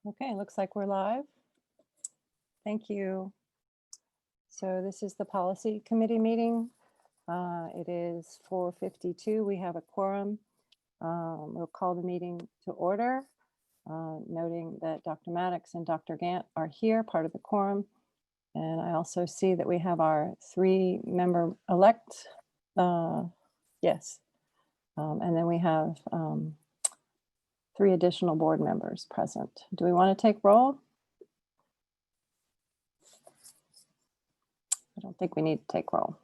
Okay, looks like we're live. Thank you. So this is the policy committee meeting. It is 4:52. We have a quorum. We'll call the meeting to order, noting that Dr. Maddox and Dr. Gant are here, part of the quorum. And I also see that we have our 3-member elect. Yes. And then we have 3 additional board members present. Do we want to take roll? I don't think we need to take roll.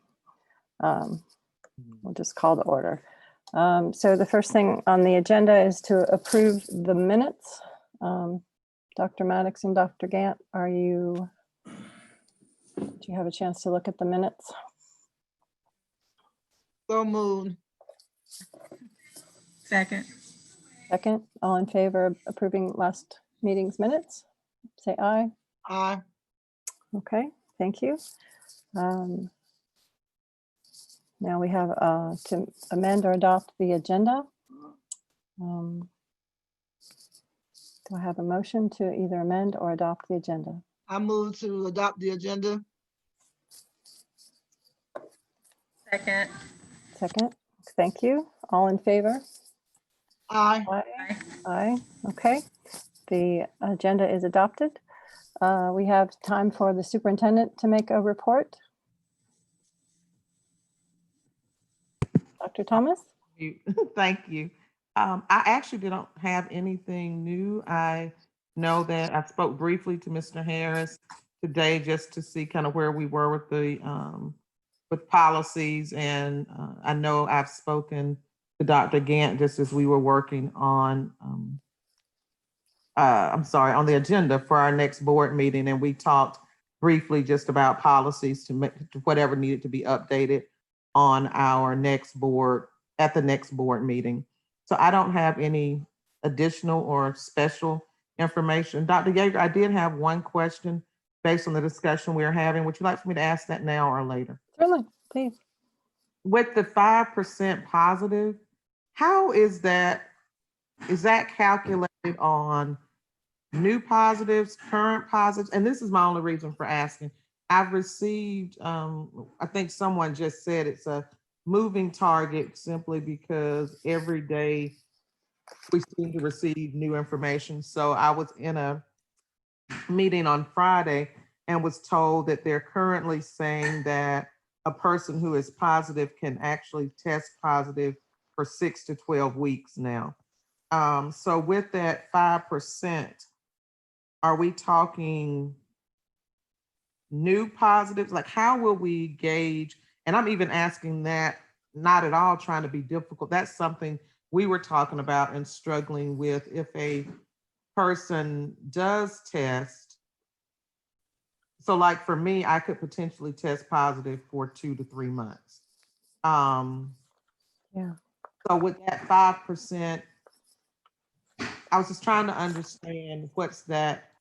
We'll just call the order. So the first thing on the agenda is to approve the minutes. Dr. Maddox and Dr. Gant, do you have a chance to look at the minutes? So moved. Second. Second, all in favor of approving last meeting's minutes? Say aye. Aye. Okay, thank you. Now we have to amend or adopt the agenda. Do I have a motion to either amend or adopt the agenda? I move to adopt the agenda. Second. Second, thank you. All in favor? Aye. Aye. Aye. Aye, okay. The agenda is adopted. We have time for the superintendent to make a report. Dr. Thomas? Thank you. I actually don't have anything new. I know that I spoke briefly to Mr. Harris today just to see kind of where we were with the with policies, and I know I've spoken to Dr. Gant just as we were working on on the agenda for our next board meeting, and we talked briefly just about policies to make whatever needed to be updated on our next board, at the next board meeting. So I don't have any additional or special information. Dr. Yeager, I did have one question based on the discussion we are having. Would you like for me to ask that now or later? Certainly, please. With the 5% positive, how is that calculated on new positives, current positives? And this is my only reason for asking. I've received, I think someone just said it's a moving target simply because every day we seem to receive new information. So I was in a meeting on Friday and was told that they're currently saying that a person who is positive can actually test positive for 6 to 12 weeks now. So with that 5%, are we talking new positives? Like, how will we gauge? And I'm even asking that, not at all trying to be difficult. That's something we were talking about and struggling with. If a person does test, so like for me, I could potentially test positive for 2 to 3 months. Yeah. So with that 5%, I was just trying to understand what's that,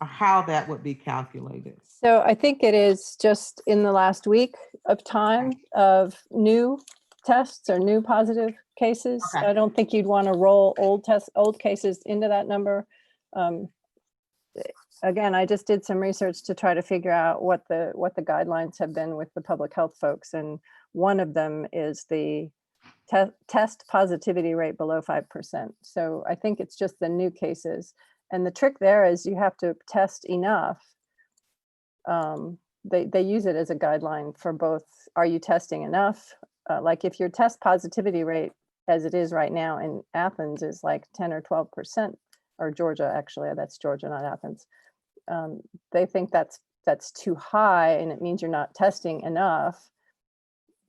or how that would be calculated. So I think it is just in the last week of time of new tests or new positive cases. Okay. I don't think you'd want to roll old cases into that number. Again, I just did some research to try to figure out what the guidelines have been with the public health folks, and one of them is the test positivity rate below 5%. So I think it's just the new cases. And the trick there is you have to test enough. They use it as a guideline for both. Are you testing enough? Like if your test positivity rate, as it is right now in Athens, is like 10 or 12%, or Georgia, actually, that's Georgia, not Athens. They think that's too high, and it means you're not testing enough.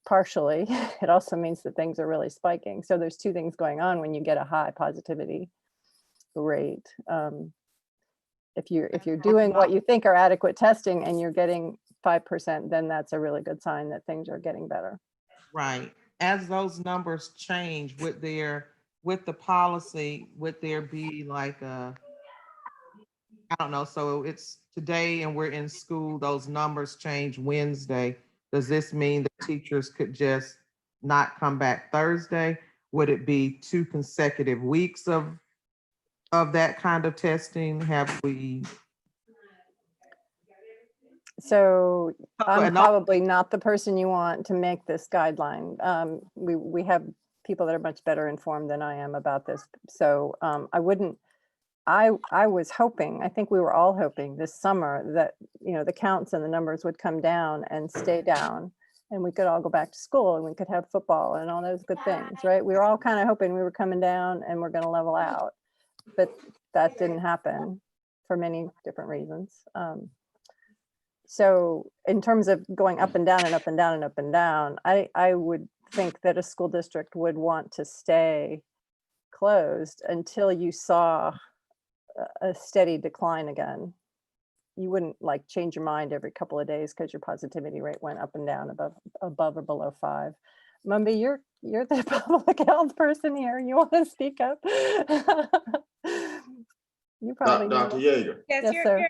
Partially, it also means that things are really spiking. So there's 2 things going on when you get a high positivity rate. If you're doing what you think are adequate testing and you're getting 5%, then that's a really good sign that things are getting better. Right. As those numbers change with the policy, would there be like I don't know, so it's today and we're in school, those numbers change Wednesday. Does this mean that teachers could just not come back Thursday? Would it be 2 consecutive weeks of of that kind of testing have we? So I'm and all- probably not the person you want to make this guideline. We have people that are much better informed than I am about this. So I wouldn't, I was hoping, I think we were all hoping this summer that, you know, the counts and the numbers would come down and stay down, and we could all go back to school and we could have football and all those good things, right? We were all kind of hoping we were coming down and we're going to level out, but that didn't happen for many different reasons. So in terms of going up and down and up and down and up and down, I would think that a school district would want to stay closed until you saw a steady decline again. You wouldn't like change your mind every couple of days because your positivity rate went up and down above or below 5. Mumby, you're the public health person here. You want to speak up? You probably Dr. know. Yeager. Yes, Yes, sir.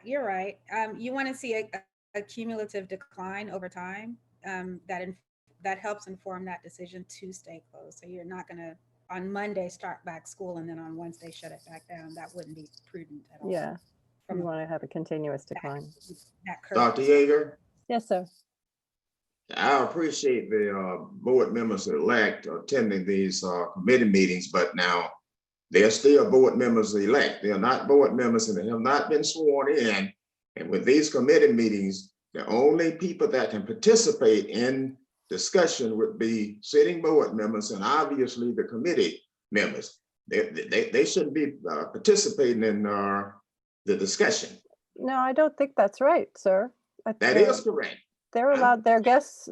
you're right. You want to see a cumulative decline over time. That helps inform that decision to stay closed. So you're not going to on Monday start back school and then on Wednesday shut it back down. That wouldn't be prudent at all. Yeah, From you a- want to have a continuous decline. that curve. Dr. Yeager, Yes, sir. I appreciate the board members elect attending these committee meetings, but now they're still board members elect. They're not board members and they have not been sworn in. And with these committee meetings, the only people that can participate in discussion would be sitting board members and obviously the committee members. They shouldn't be participating in the discussion. No, I don't think that's right, sir. That is correct. They're allowed, they're guests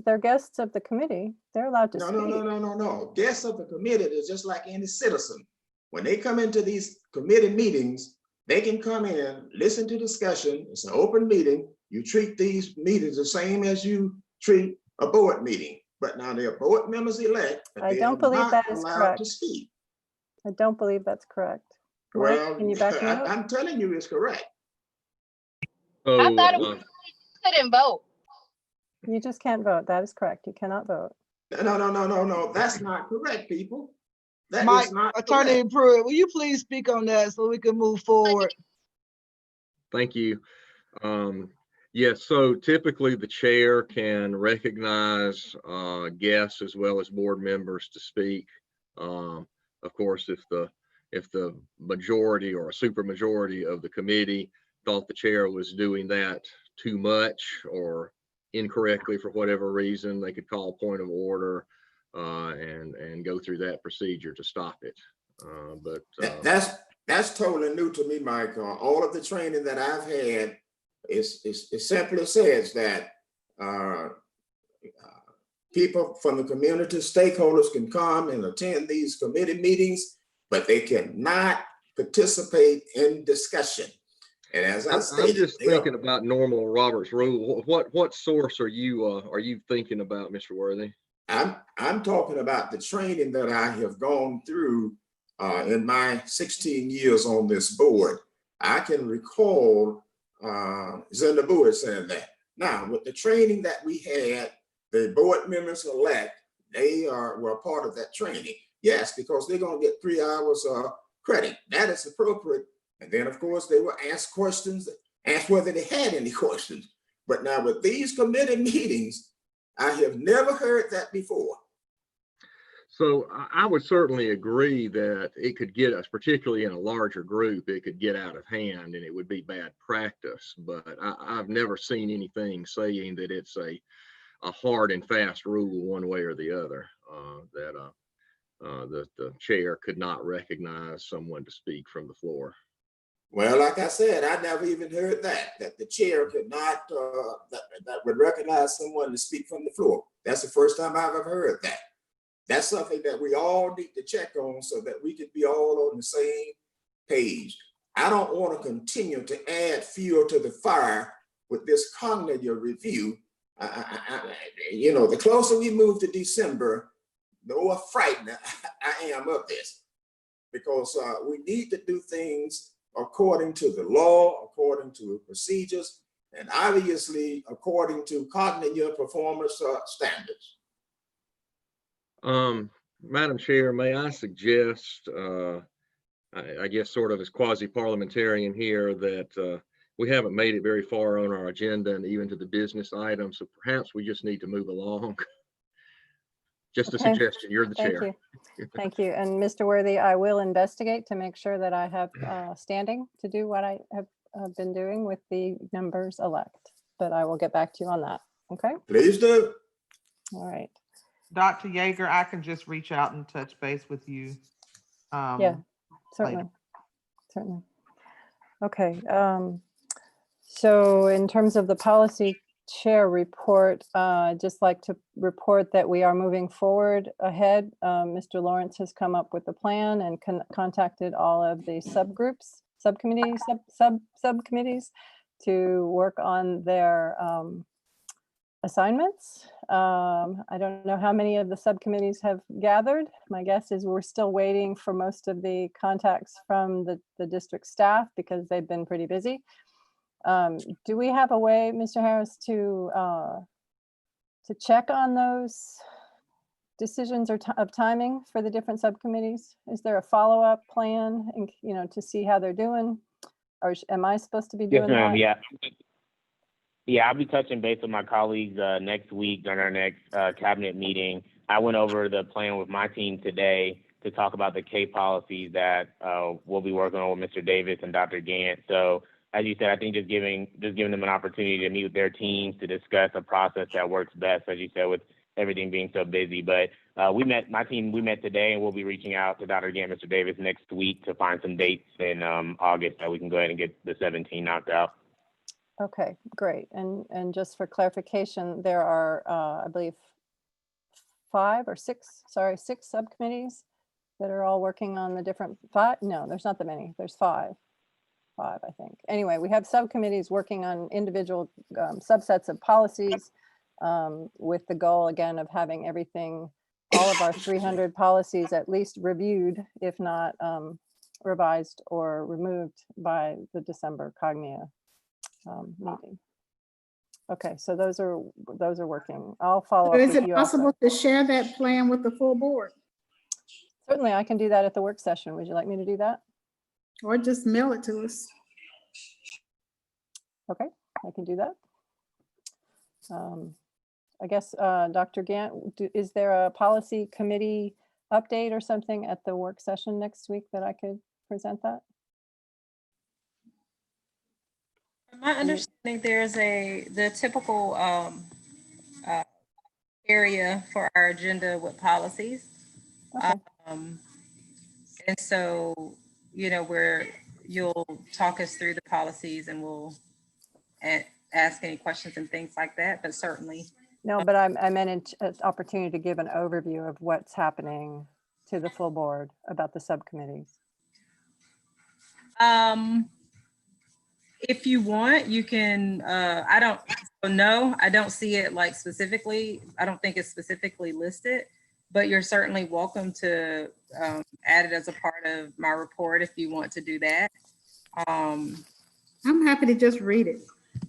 of the committee. They're allowed to No, speak. no. Guests of the committee is just like any citizen. When they come into these committee meetings, they can come in, listen to discussion. It's an open meeting. You treat these meetings the same as you treat a board meeting. But now they're board members elect. But I they don't are believe not that is allowed correct. to speak. I don't believe that's correct. Mike, Well, can you back me up? I'm telling you, it's correct. I So, thought it was couldn't vote. You just can't vote. That is correct. You cannot vote. No. That's not correct, people. That Mike, is not Attorney correct. Pruitt, will you please speak on that so we can move forward? thank you. Yes, so typically the chair can recognize guests as well as board members to speak. Of course, if the majority or a super majority of the committee thought the chair was doing that too much or incorrectly for whatever reason, they could call point of order and go through that procedure to stop it. That's totally new to me, Mike. All of the training that I've had it simply says that people from the community, stakeholders can come and attend these committee meetings, but they cannot participate in discussion. And as I I'm stated, just thinking about normal Robert's rule. What source are you thinking about, Mr. Worthy? I'm talking about the training that I have gone through in my 16 years on this board. I can recall Zenda Boyd saying that. Now, with the training that we had, the board members elect, they were a part of that training. Yes, because they're going to get 3 hours credit. That is appropriate. And then, of course, they were asked questions, asked whether they had any questions. But now with these committee meetings, I have never heard that before. So I would certainly agree that it could get us, particularly in a larger group, it could get out of hand and it would be bad practice. But I've never seen anything saying that it's a hard and fast rule one way or the other, that the chair could not recognize someone to speak from the floor. Well, like I said, I never even heard that the chair could not, that would recognize someone to speak from the floor. That's the first time I've ever heard that. That's something that we all need to check on so that we could be all on the same page. I don't want to continue to add fuel to the fire with this cognitive review. You know, the closer we move to December, the more frightened I am of this, because we need to do things according to the law, according to procedures, and obviously according to cognitive performance standards. Madam Chair, may I suggest I guess sort of as quasi-parliamentarian here, that we haven't made it very far on our agenda and even to the business items. So perhaps we just need to move along. Just a Okay. suggestion. You're the Thank chair. you. Thank you. And Mr. Worthy, I will investigate to make sure that I have standing to do what I have been doing with the members elect, but I will get back to you on that. Okay. Please do. All right. Dr. Yeager, I can just reach out and touch base with you. Yeah, certainly. Certainly. Okay. So in terms of the policy chair report, I'd just like to report that we are moving forward ahead. Mr. Lawrence has come up with a plan and contacted all of the subgroups, subcommittees to work on their assignments. I don't know how many of the subcommittees have gathered. My guess is we're still waiting for most of the contacts from the district staff because they've been pretty busy. Do we have a way, Mr. Harris, to check on those decisions or of timing for the different subcommittees? Is there a follow-up plan, and to see how they're doing, or am I supposed to be doing Yes, ma'am. that? Yeah. Yeah, I'll be touching base with my colleagues next week during our next cabinet meeting. I went over the plan with my team today to talk about the K policies that we'll be working on with Mr. Davis and Dr. Gant. So as you said, I think just giving them an opportunity to meet with their teams to discuss a process that works best, as you said, with everything being so busy. But we met today, and we'll be reaching out to Dr. Gant, Mr. Davis next week to find some dates in August that we can go ahead and get the 17 knocked out. Okay, great. And just for clarification, there are, I believe, six subcommittees that are all working on the different no, there's not that many. There's five, I think. Anyway, we have subcommittees working on individual subsets of policies with the goal, again, of having everything, all of our 300 policies at least reviewed, if not revised or removed by the December Cognia meeting. Okay, so those are working. I'll follow up Is with it you also. possible to share that plan with the full board Certainly, I can do that at the work session. Would you like me to do that? or just mail it to us? Okay, I can do that. I guess, Dr. Gant, is there a policy committee update or something at the work session next week that I could present that? From my understanding, there's the typical area for our agenda with policies. Okay. And so, where you'll talk us through the policies and we'll ask any questions and things like that, but certainly. No, but I meant an opportunity to give an overview of what's happening to the full board about the subcommittees. If you want, you can, I don't see it like specifically. I don't think it's specifically listed, but you're certainly welcome to add it as a part of my report if you want to do that. I'm happy to just read it.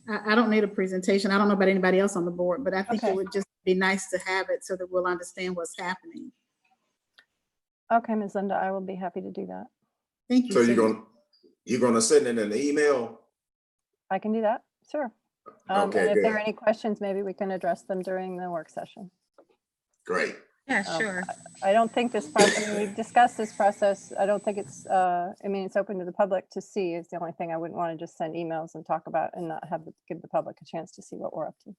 I don't need a presentation. I don't know about anybody else on the board, but I think Okay. it would just be nice to have it so that we'll understand what's happening. Okay, Ms. Linda, I will be happy to do that. Thank you. So Cindy. you're gonna send it in an email? I can do that, sure. Okay, and if there are good. any questions, maybe we can address them during the work session. Great. Yeah, sure. I don't think this process, we've discussed this process. I don't think it's, it's open to the public to see is the only thing. I wouldn't want to just send emails and talk about and not give the public a chance to see what we're up to.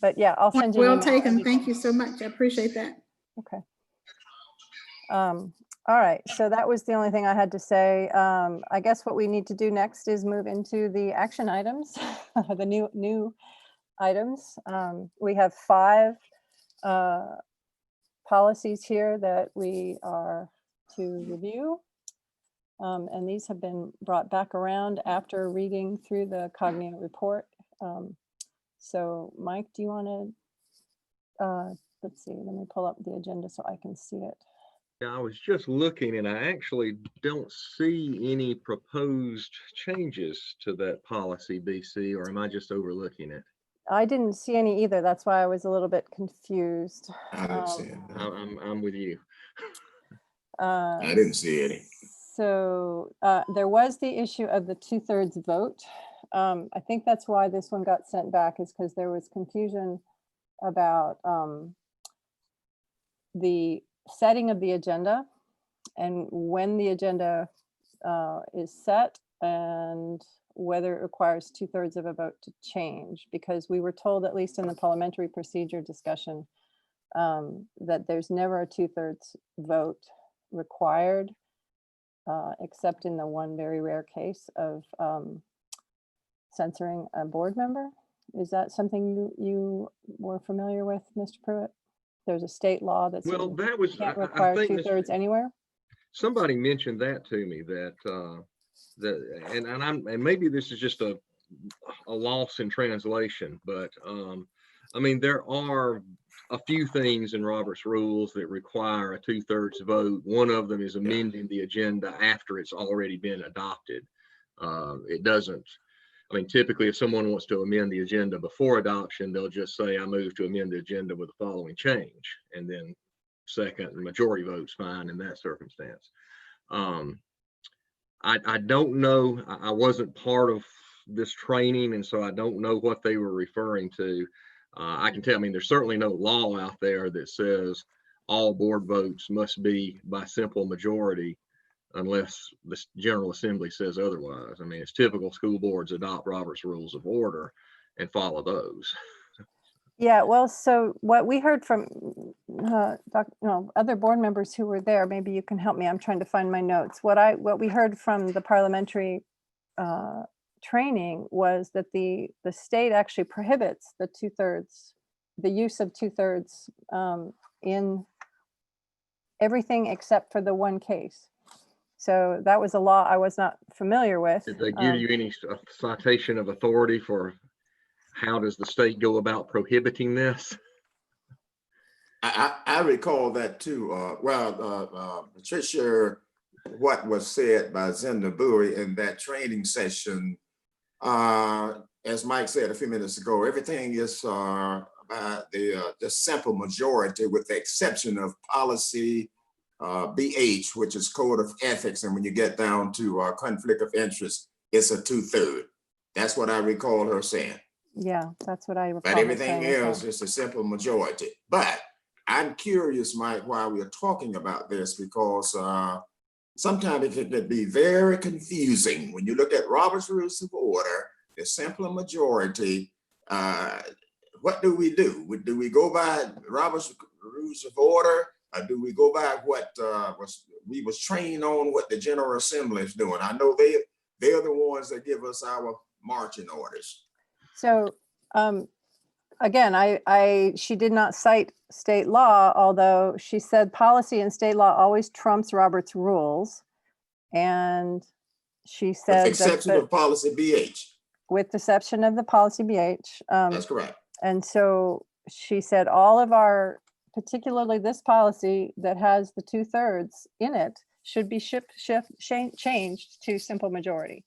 But yeah, I'll send you. Well taken. Thank you so much. I appreciate that. Okay. All right, so that was the only thing I had to say. I guess what we need to do next is move into the action items, the new items. We have 5 policies here that we are to review. And these have been brought back around after reading through the Cognia report. So Mike, do you want to, let's see, let me pull up the agenda so I can see it. Yeah, I was just looking and I actually don't see any proposed changes to that policy, BC, or am I just overlooking it? I didn't see any either. That's why I was a little bit confused. I didn't see it. I'm with you. I didn't see any. So there was the issue of the 2/3 vote. I think that's why this one got sent back, is because there was confusion about the setting of the agenda and when the agenda is set and whether it requires 2/3 of a vote to change, because we were told, at least in the parliamentary procedure discussion, that there's never a 2/3 vote required, except in the one very rare case of censoring a board member. Is that something you were familiar with, Mr. Pruitt? There's a state law that Well, that was, can't I require think 2/3 anywhere. somebody mentioned that to me, that and maybe this is just a loss in translation, but I mean, there are a few things in Robert's rules that require a 2/3 vote. One of them is amending the agenda after it's already been adopted. It doesn't, I mean, typically if someone wants to amend the agenda before adoption, they'll just say, I move to amend the agenda with the following change. And then second, majority vote's fine in that circumstance. I don't know, I wasn't part of this training, and so I don't know what they were referring to. I can tell, I mean, there's certainly no law out there that says all board votes must be by simple majority unless the General Assembly says otherwise. I mean, it's typical school boards adopt Robert's Rules of Order and follow those. Yeah, well, so what we heard from other board members who were there, maybe you can help me. I'm trying to find my notes. What we heard from the parliamentary training was that the state actually prohibits the 2/3, the use of 2/3 in everything except for the one case. So that was a law I was not familiar with. Did they give you any citation of authority for how does the state go about prohibiting this? I recall that too. Patricia, what was said by Zenda Bowie in that training session, as Mike said a few minutes ago, everything is about the simple majority, with the exception of policy BH, which is Code of Ethics. And when you get down to conflict of interest, it's a 2/3. That's what I recall her saying. Yeah, that's what I recall. But everything else is a simple majority. But I'm curious, Mike, why we are talking about this, because sometimes it can be very confusing. When you look at Robert's Rules of Order, the simple majority, what do? Do we go by Robert's Rules of Order, or do we go by what we was trained on, what the General Assembly is doing? I know they're the ones that give us our marching orders. So again, she did not cite state law, although she said policy and state law always trumps Robert's rules. And she said, with the exception of policy BH. With the exception of the policy BH. That's correct. And so she said all of our, particularly this policy that has the 2/3 in it, should be changed to simple majority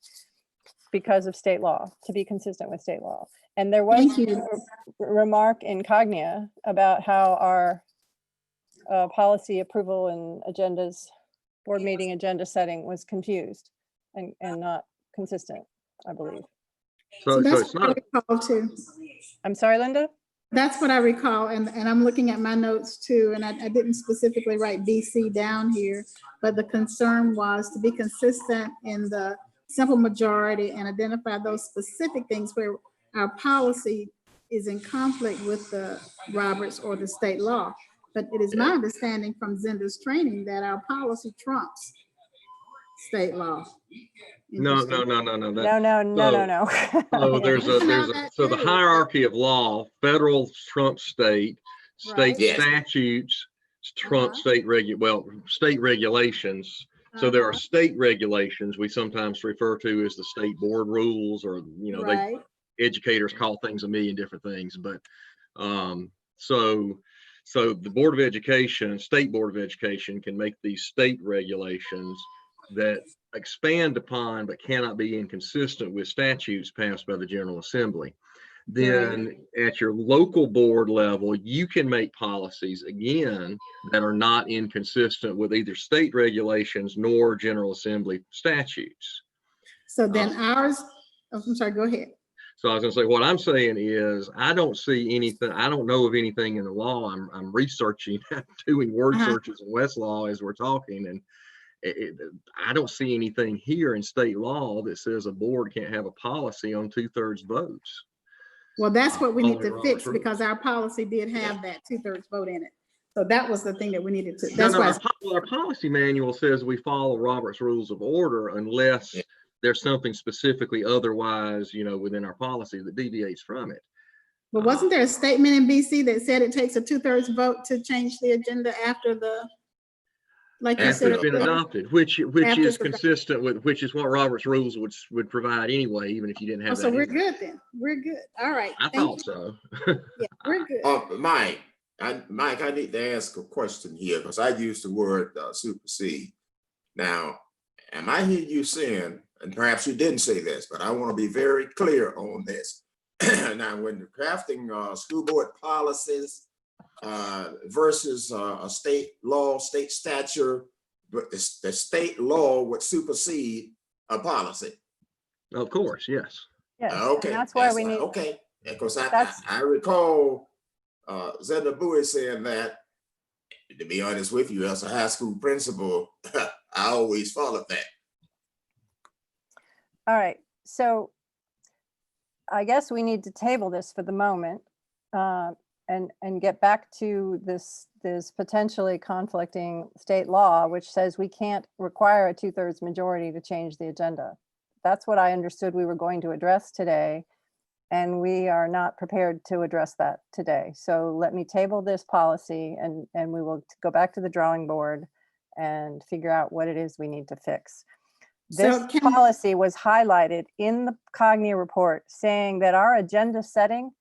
because of state law, to be consistent with state law. And there was a remark in Cognia about how our policy approval and agendas, board meeting agenda setting was confused and not consistent, I believe. So that's it's what I not. recall too. I'm sorry, Linda? That's what I recall, and I'm looking at my notes too, and I didn't specifically write BC down here, but the concern was to be consistent in the simple majority and identify those specific things where our policy is in conflict with the Roberts or the state law. But it is my understanding from Zenda's training that our policy trumps state law. No. No. So there's a so the hierarchy of law: federal trumps state, state Yes. statutes trump state regulations. So there are state regulations we sometimes refer to as the state board rules, or educators call things a million different things. But so the Board of Education, State Board of Education, can make these state regulations that expand upon but cannot be inconsistent with statutes passed by the General Assembly. then at your local board level, you can make policies again that are not inconsistent with either state regulations nor General Assembly statutes. So then ours, oh, I'm sorry, go ahead. So I was gonna say, what I'm saying is, I don't see anything, I don't know of anything in the law. I'm researching, doing word searches in Westlaw as we're talking, and I don't see anything here in state law that says a board can't have a policy on 2/3 votes. Well, that's what we need Only to Robert's fix because rules. our policy did have that 2/3 vote in it. So that was the thing that we needed to, No, that's no, why. our policy manual says we follow Robert's Rules of Order unless there's something specifically otherwise, within our policy that deviates from it. But wasn't there a statement in BC that said it takes a 2/3 vote to change the agenda after the, like you After said? it's been earlier? adopted, which After is it's adopted. consistent with, which is what Robert's rules would provide anyway, even if you didn't Oh, have so that. we're in there. good then. We're good. All right. I Thank thought you. so. Yeah, we're good. Mike, I need to ask a question here because I used the word supersede. Now, am I hearing you saying, and perhaps you didn't say this, but I want to be very clear on this. Now, when you're crafting school board policies versus a state law, state statute, but the state law would supersede a policy. Of course, yes. Yes, and Okay, that's why we need, okay, because that's- I recall Zenda Bowie saying that. To be honest with you, as a high school principal, I always followed that. all right. So I guess we need to table this for the moment and get back to this potentially conflicting state law, which says we can't require a 2/3 majority to change the agenda. That's what I understood we were going to address today. And we are not prepared to address that today. So let me table this policy and we will go back to the drawing board and figure out what it is we need to fix. This So can- policy was highlighted in the Cognia report saying that our agenda setting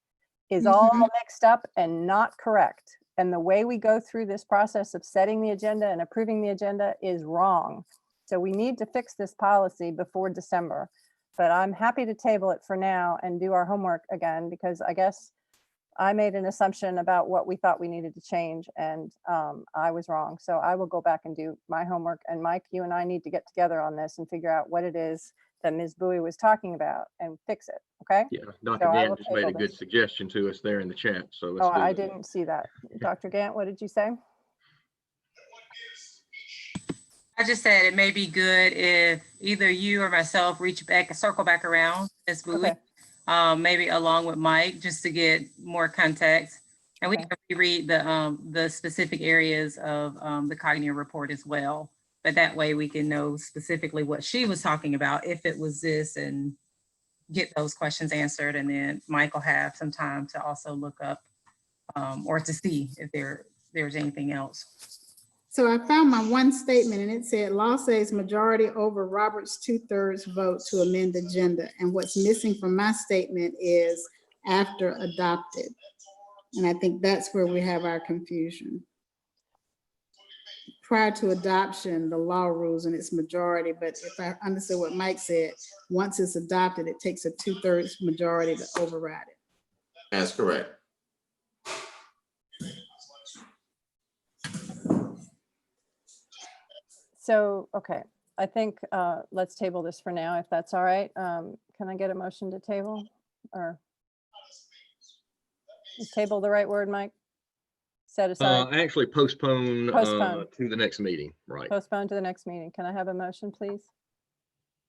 is all mixed up and not correct. And the way we go through this process of setting the agenda and approving the agenda is wrong. So we need to fix this policy before December. But I'm happy to table it for now and do our homework again, because I guess I made an assumption about what we thought we needed to change and I was wrong. So I will go back and do my homework. And Mike, you and I need to get together on this and figure out what it is that Ms. Bowie was talking about and fix it, okay? Yeah, Dr. So I Gant will just made a table good this. suggestion to us there in the chat, so let's Oh, do I that. didn't see that. Dr. Gant, what did you say? I just said it may be good if either you or myself circle back around, Ms. Bowie, Okay. maybe along with Mike, just to get more context. And we Okay. can reread the specific areas of the Cognia report as well. But that way we can know specifically what she was talking about, if it was this, and get those questions answered. And then Mike will have some time to also look up or to see if there's anything else. So I found my one statement and it said, law says majority over Robert's 2/3 vote to amend agenda. And what's missing from my statement is after adopted. And I think that's where we have our confusion. Prior to adoption, the law rules and it's majority, but if I understood what Mike said, once it's adopted, it takes a 2/3 majority to override it. That's correct. So, okay, I think let's table this for now, if that's all right. Can I get a motion to table? Or is table the right word, Mike? Set aside, Actually postpone Postpone. to the next meeting, right? postpone to the next meeting. Can I have a motion, please?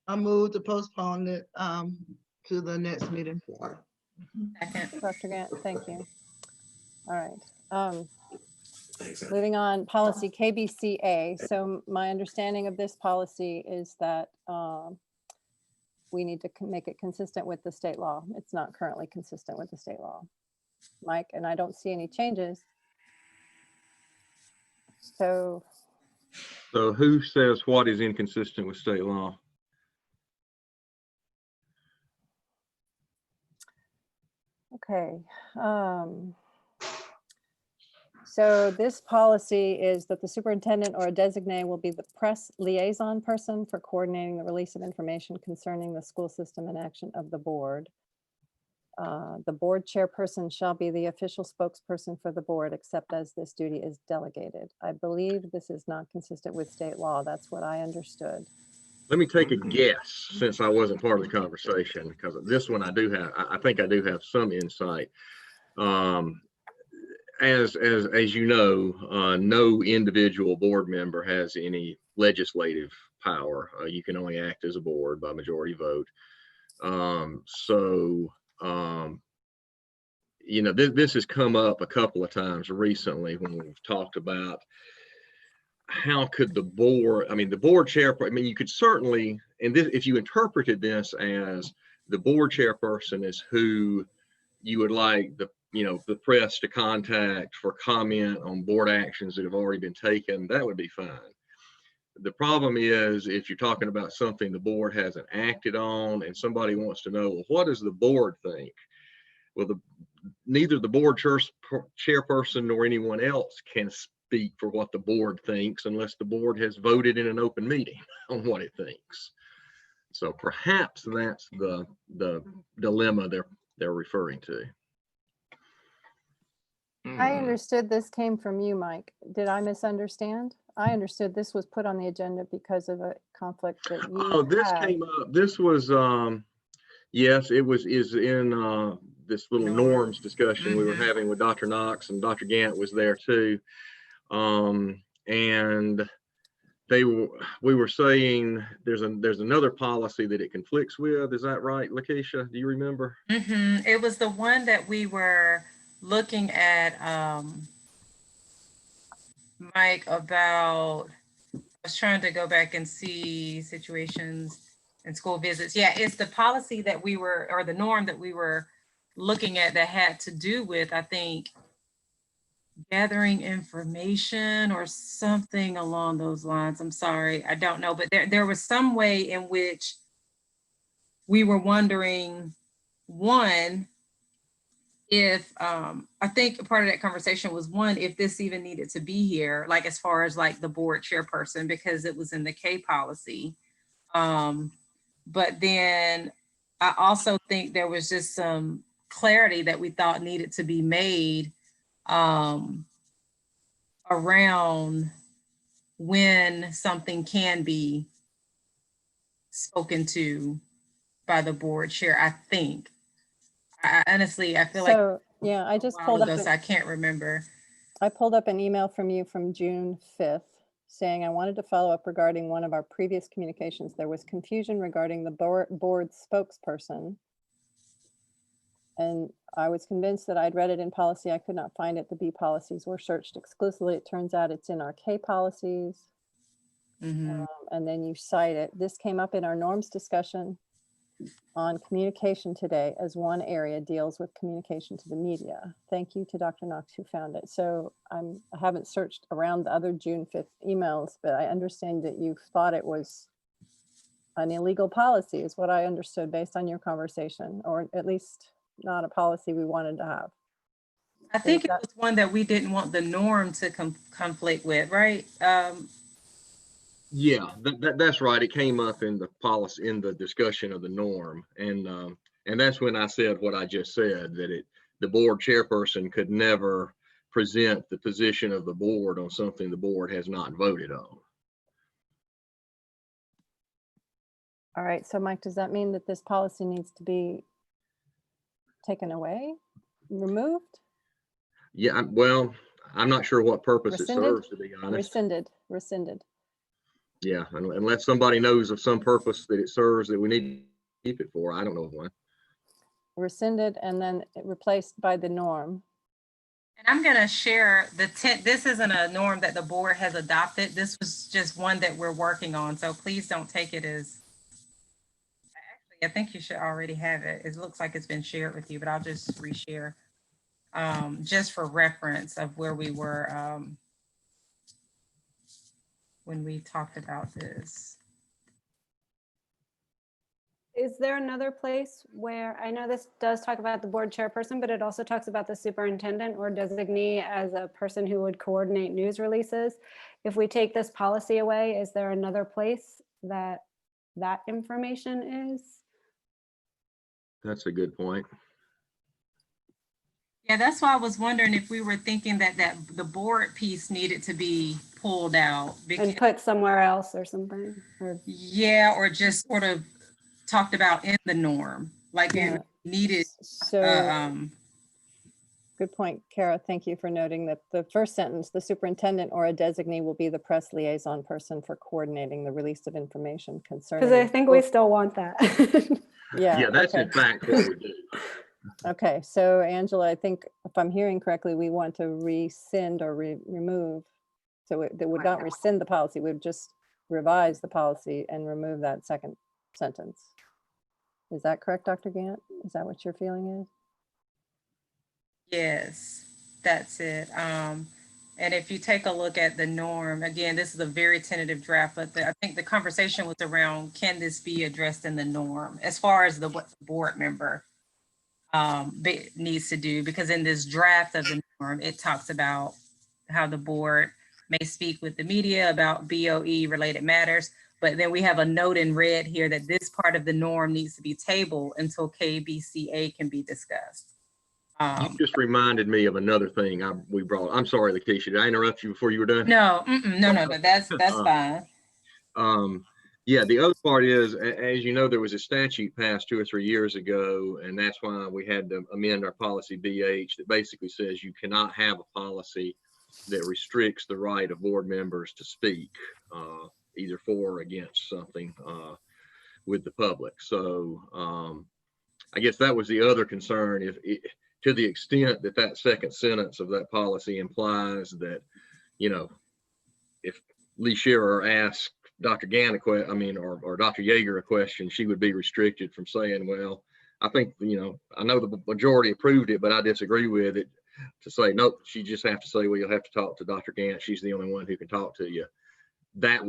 I move to postpone it to the next meeting. Second. Dr. Gant, thank you. All right. Thanks. Moving on, policy KBCA. So my understanding of this policy is that we need to make it consistent with the state law. It's not currently consistent with the state law. Mike, and I don't see any changes. So, So who says what is inconsistent with state law? okay. So this policy is that the superintendent or a designee will be the press liaison person for coordinating the release of information concerning the school system and action of the board. The board chairperson shall be the official spokesperson for the board, except as this duty is delegated. I believe this is not consistent with state law. That's what I understood. Let me take a guess, since I wasn't part of the conversation, because this one I do have, I think I do have some insight. As you know, no individual board member has any legislative power. You can only act as a board by majority vote. You know, this has come up a couple of times recently when we've talked about how could the board, I mean, the board chairperson, I mean, you could certainly, and this, if you interpreted this as the board chairperson is who you would like the, you know, the press to contact for comment on board actions that have already been taken, that would be fine. The problem is if you're talking about something the board hasn't acted on and somebody wants to know, well, what does the board think? Well, neither the board chairperson nor anyone else can speak for what the board thinks unless the board has voted in an open meeting on what it thinks. So perhaps that's the dilemma they're referring to. I understood this came from you, Mike. Did I misunderstand? I understood this was put on the agenda because of a conflict that you Oh, this had. came up. This was, yes, is in this little norms discussion we were having with Dr. Knox, and Dr. Gant was there too. And we were saying there's another policy that it conflicts with. Is that right, Lakeisha? Do you remember? It was the one that we were looking at, Mike, about, I was trying to go back and see situations and school visits. Yeah, it's the policy that we were, or the norm that we were looking at that had to do with, I think, gathering information or something along those lines. I'm sorry, I don't know, but there was some way in which we were wondering, one, if I think part of that conversation was, one, if this even needed to be here, like as far as like the board chairperson, because it was in the K policy. But then I also think there was just some clarity that we thought needed to be made around when something can be spoken to by the board chair, I think. I honestly, I feel like, So, yeah, I just a while pulled ago, up, so I can't remember. I pulled up an email from you from June 5th saying I wanted to follow up regarding one of our previous communications. There was confusion regarding the board spokesperson. And I was convinced that I'd read it in policy. I could not find it. The B policies were searched exclusively. It turns out it's in our K policies. And then you cite it. This came up in our norms discussion on communication today as one area deals with communication to the media. Thank you to Dr. Knox who found it. So I haven't searched around the other June 5th emails, but I understand that you thought it was an illegal policy is what I understood based on your conversation, or at least not a policy we wanted to have. I think it was one that we didn't want the norm to conflict with, right? Yeah, that's right. It came up in the policy, in the discussion of the norm. And that's when I said what I just said, that the board chairperson could never present the position of the board on something the board has not voted on. All right, so Mike, does that mean that this policy needs to be taken away, removed? Yeah, well, I'm not sure what purpose it Rescinded? serves, to be honest. Rescinded. Yeah, unless somebody knows of some purpose that it serves that we need to keep it for. I don't know of one. Rescinded and then replaced by the norm. And I'm gonna share this isn't a norm that the board has adopted. This was just one that we're working on. So please don't take it as, actually, I think you should already have it. It looks like it's been shared with you, but I'll just reshare just for reference of where we were when we talked about this. Is there another place where, I know this does talk about the board chairperson, but it also talks about the superintendent or designee as a person who would coordinate news releases. If we take this policy away, is there another place that that information is? That's a good point. Yeah, that's why I was wondering if we were thinking that the board piece needed to be pulled out. Because, And put somewhere else or something, or, yeah, or just sort of talked about in the norm, like Yeah. it needed, So, good point, Kara. Thank you for noting that the first sentence, the superintendent or a designee will be the press liaison person for coordinating the release of information concerning. because I think we still want that. Yeah, that's okay. in fact what we do. Okay, so Angela, I think if I'm hearing correctly, we want to rescind or remove. So that would not rescind the policy, we would just revise the policy and remove that second sentence. Is that correct, Dr. Gant? Is that what your feeling is? yes, that's it. And if you take a look at the norm, again, this is a very tentative draft, but I think the conversation was around, can this be addressed in the norm as far as what the board member needs to do? Because in this draft of the norm, it talks about how the board may speak with the media about BOE related matters. But then we have a note in red here that this part of the norm needs to be tabled until KBCA can be discussed. You just reminded me of another thing we brought. I'm sorry, Lakeisha, did I interrupt you before you were done? No, no, that's fine. Yeah, the other part is, as you know, there was a statute passed 2 or 3 years ago, and that's why we had to amend our policy BH that basically says you cannot have a policy that restricts the right of board members to speak, either for or against something with the public. So I guess that was the other concern. To the extent that that second sentence of that policy implies that, you know, if Lee Shearer asked Dr. Gann or Dr. Yeager a question, she would be restricted from saying, well, I think, you know, I know the majority approved it, but I disagree with it, to say, nope, she just have to say, well, you'll have to talk to Dr. Gann. She's the only one who can talk to you. That's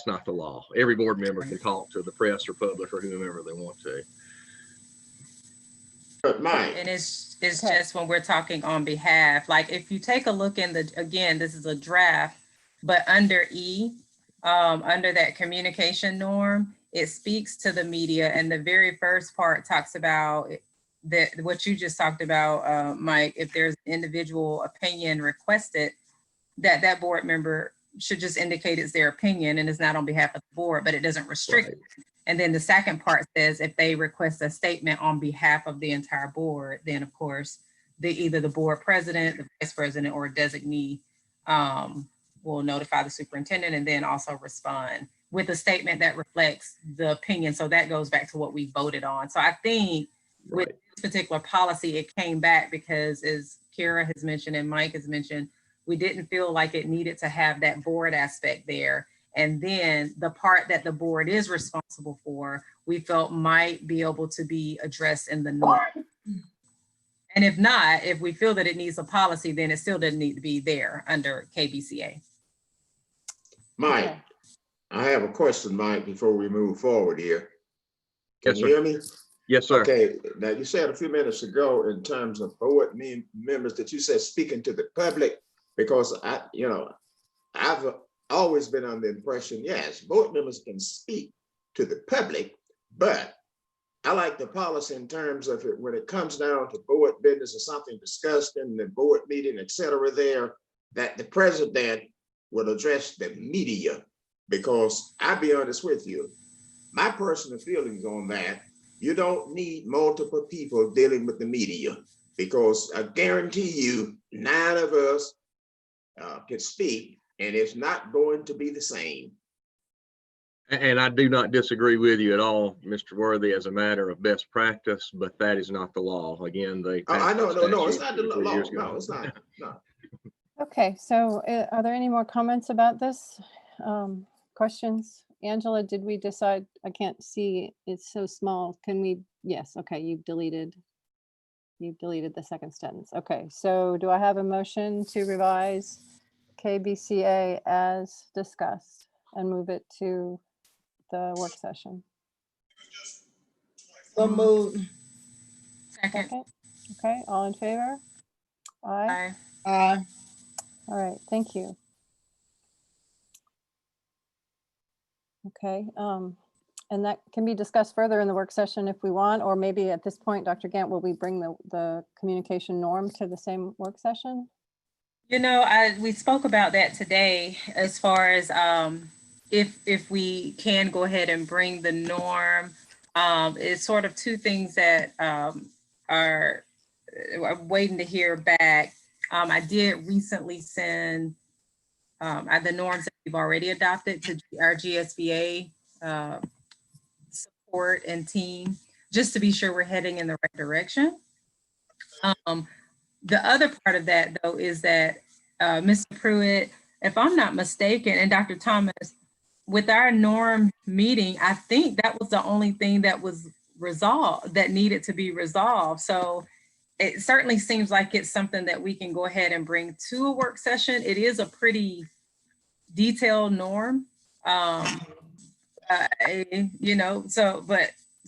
not the law. Every board member can talk to the press or public or whomever they want to. But Mike, And it's just when we're talking on behalf, like if you take a look in again, this is a draft, but under E, under that communication norm, it speaks to the media, and the very first part talks about that what you just talked about, Mike, if there's individual opinion requested, that board member should just indicate it's their opinion and it's not on behalf of the board, but it doesn't restrict. Right. And then the second part says if they request a statement on behalf of the entire board, then of course, either the board president, the vice president, or a designee will notify the superintendent and then also respond with a statement that reflects the opinion. So that goes back to what we voted on. So I think with this particular policy, it came back because, as Kara has mentioned and Mike has mentioned, we didn't feel like it needed to have that board aspect there. And then the part that the board is responsible for, we felt might be able to be addressed in the norm. And if not, if we feel that it needs a policy, then it still doesn't need to be there under KBCA. Mike, Okay. I have a question, Mike, before we move forward here. Can Yes, you sir. hear me? Yes, sir. Okay, now you said a few minutes ago in terms of board members that you said speaking to the public, because I've always been under the impression, yes, board members can speak to the public, but I like the policy in terms of it when it comes down to board business or something discussed in the board meeting, et cetera, there, that the president will address the media. Because I'll be honest with you, my personal feelings on that, you don't need multiple people dealing with the media, because I guarantee you 9 of us can speak and it's not going to be the same. And I do not disagree with you at all, Mr. Worthy, as a matter of best practice, but that is not the law. Again, they I know, no, it's statute not the 2 or 3 law. years ago. No, it's not. No. Okay, so are there any more comments about this? Questions? Angela, did we decide? I can't see, it's so small. Can we? Yes, okay, you've deleted the second sentence. Okay, so do I have a motion to revise KBCA as discussed and move it to the work session? So moved. Second. Second? Okay, all in favor? Aye. Aye. All right, thank you. Okay, And that can be discussed further in the work session if we want, or maybe at this point, Dr. Gant, will we bring the communication norm to the same work session? You know, we spoke about that today as far as if we can go ahead and bring the norm. It's sort of two things that are waiting to hear back. I did recently send the norms that we've already adopted to our GSBA support and team, just to be sure we're heading in the right direction. The other part of that, though, is that Mr. Pruitt, if I'm not mistaken, and Dr. Thomas, with our norm meeting, I think that was the only thing that was resolved, that needed to be resolved. So it certainly seems like it's something that we can go ahead and bring to a work session. It is a pretty detailed norm, you know, so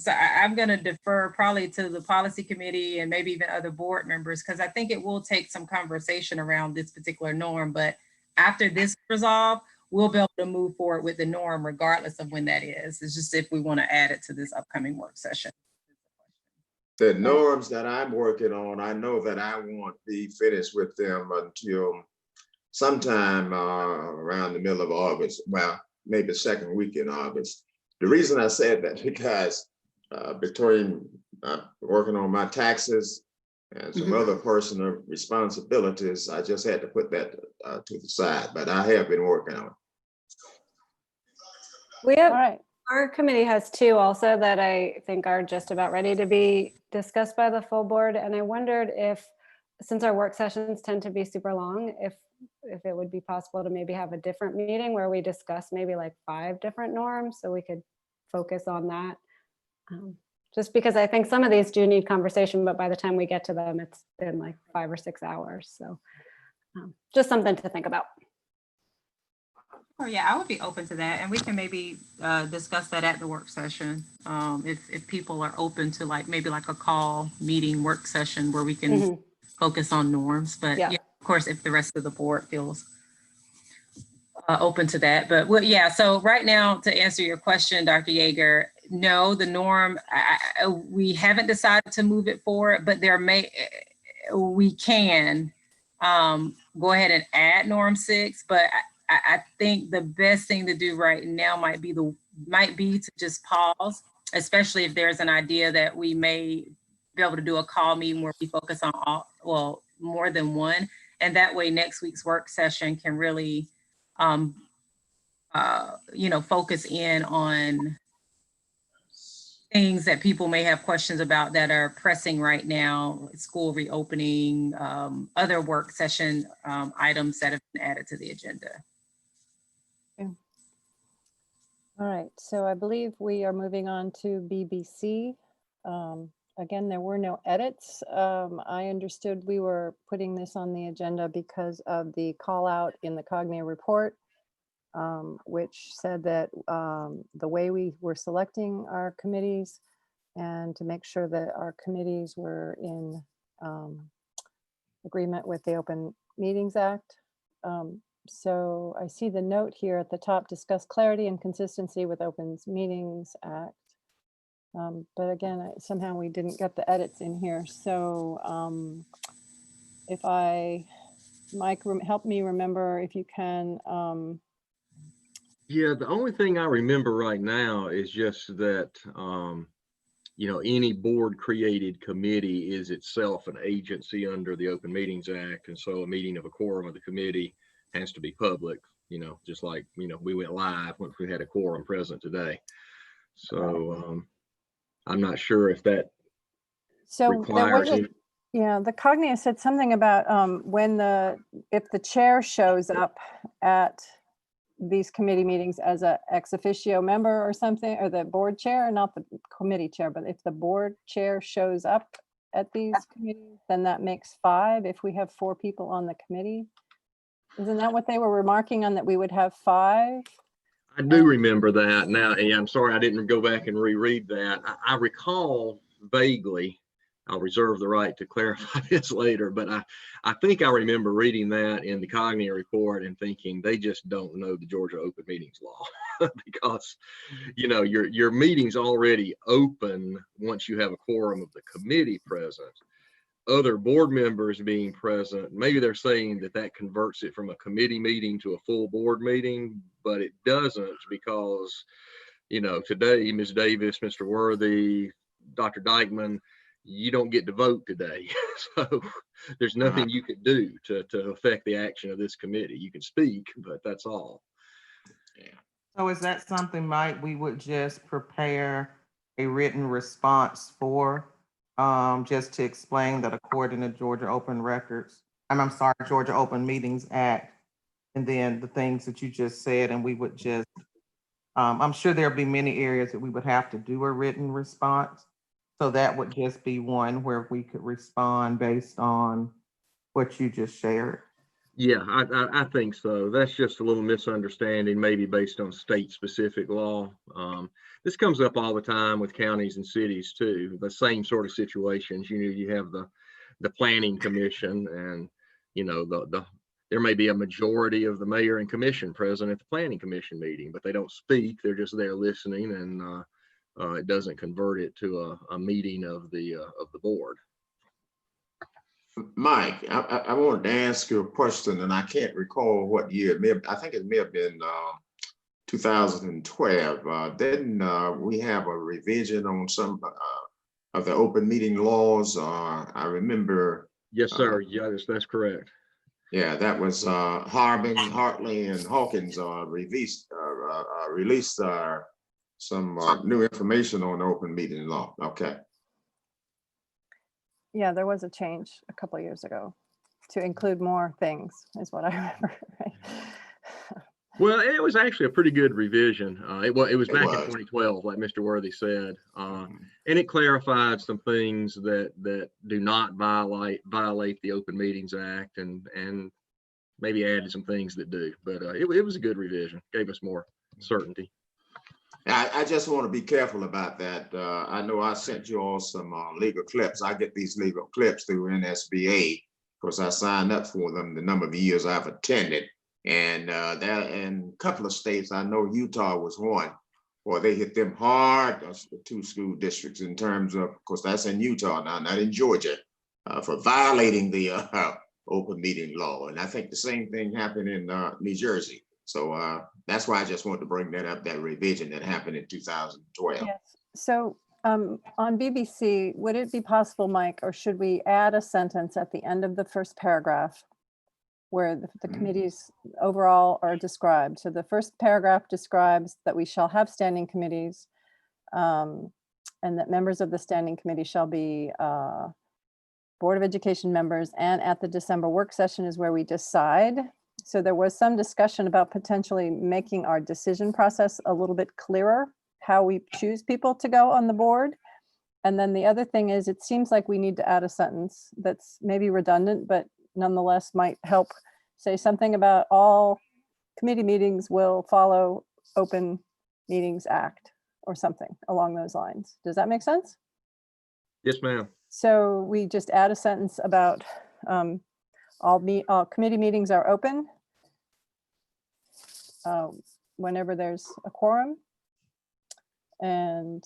I'm going to defer probably to the policy committee and maybe even other board members, because I think it will take some conversation around this particular norm. But after this resolve, we'll be able to move forward with the norm regardless of when that is. It's just if we want to add it to this upcoming work session. The norms that I'm working on, I know that I won't be finished with them until sometime around the middle of August. Well, maybe the second week in August. The reason I said that because between working on my taxes and some other personal responsibilities, I just had to put that to the side, but I have been working on it. We have, All right. our committee has two also that I think are just about ready to be discussed by the full board. And I wondered if, since our work sessions tend to be super long, if it would be possible to maybe have a different meeting where we discuss maybe like 5 different norms, so we could focus on that. Just because I think some of these do need conversation, but by the time we get to them, it's been like 5 or 6 hours. So just something to think about. Oh yeah, I would be open to that, and we can maybe discuss that at the work session. If people are open to like maybe like a call meeting work session where we can focus on norms. But yeah, of course, if the rest of the board feels open to that. But well, yeah. So right now, to answer your question, Dr. Yeager, no, the norm we haven't decided to move it forward, but we can go ahead and add norm 6, but I think the best thing to do right now might be to just pause, especially if there's an idea that we may be able to do a call meeting where we focus on more than one, and that way next week's work session can really, focus in on things that people may have questions about that are pressing right now, school reopening, other work session items that have been added to the agenda. All right, so I believe we are moving on to BBC. Again, there were no edits. I understood we were putting this on the agenda because of the call out in the Cognia report, which said that the way we were selecting our committees and to make sure that our committees were in agreement with the Open Meetings Act. So I see the note here at the top, discuss clarity and consistency with Open Meetings Act. But again, somehow we didn't get the edits in here. So Mike, help me remember if you can. Yeah, the only thing I remember right now is just that, any board created committee is itself an agency under the Open Meetings Act. And so a meeting of a quorum of the committee has to be public, just like, we went live once we had a quorum present today. So I'm not sure if that requires it. Yeah, the Cognia said something about if the chair shows up at these committee meetings as a ex officio member or something, or the board chair, not the committee chair, but if the board chair shows up at these committees, then that makes 5 if we have 4 people on the committee. Isn't that what they were remarking on, that we would have 5? I do remember that now. And I'm sorry, I didn't go back and reread that. I recall vaguely I'll reserve the right to clarify this later, but I think I remember reading that in the Cognitive report and thinking they just don't know the Georgia Open Meetings Law because, you know, your meeting's already open once you have a quorum of the committee present. Other board members being present, maybe they're saying that that converts it from a committee meeting to a full board meeting, but it doesn't because, you know, today, Ms. Davis, Mr. Worthy, Dr. Dykeman, you don't get to vote today. So there's nothing you can do to affect the action of this committee. You can speak, but that's all. So is that something, Mike, we would just prepare a written response for, just to explain that according to Georgia Open Records, I'm sorry, Georgia Open Meetings Act, and then the things that you just said, and we would just, I'm sure there'll be many areas that we would have to do a written response. So that would just be one where we could respond based on what you just shared. Yeah, I think so. That's just a little misunderstanding, maybe based on state-specific law. This comes up all the time with counties and cities too. The same sort of situations. You know, you have the planning commission, and you know there may be a majority of the mayor and commission present at the planning commission meeting, but they don't speak. They're just there listening, and it doesn't convert it to a meeting of the board. Mike, I wanted to ask you a question, and I can't recall what year. I think it may have been 2012. Didn't we have a revision on some of the open meeting laws? I remember. Yes, sir. Yes, that's correct. Yeah, that was Harbin, Hartley, and Hawkins released some new information on open meeting law. Okay. Yeah, there was a change a couple of years ago to include more things, is what I remember. Right? Well, it was actually a pretty good revision. It was back in was. 2012, like Mr. Worthy said, and it clarified some things that do not violate the Open Meetings Act, and maybe added some things that do. But it was a good revision. Gave us more certainty. I just want to be careful about that. I know I sent you all some legal clips. I get these legal clips through NSBA because I signed up for them the number of years I've attended. And that in a couple of states, I know Utah was one, where they hit them hard, the two school districts in terms of course, that's in Utah now, not in Georgia, for violating the open meeting law. And I think the same thing happened in New Jersey. So that's why I just wanted to bring that up, that revision that happened in 2012. Yes. So on BBC, would it be possible, Mike, or should we add a sentence at the end of the first paragraph where the committees overall are described? So the first paragraph describes that we shall have standing committees, and that members of the standing committee shall be Board of Education members, and at the December work session is where we decide. So there was some discussion about potentially making our decision process a little bit clearer, how we choose people to go on the board. And then the other thing is, it seems like we need to add a sentence that's maybe redundant, but nonetheless might help say something about all committee meetings will follow Open Meetings Act or something along those lines. Does that make sense? Yes, ma'am. So we just add a sentence about all committee meetings are open whenever there's a quorum, and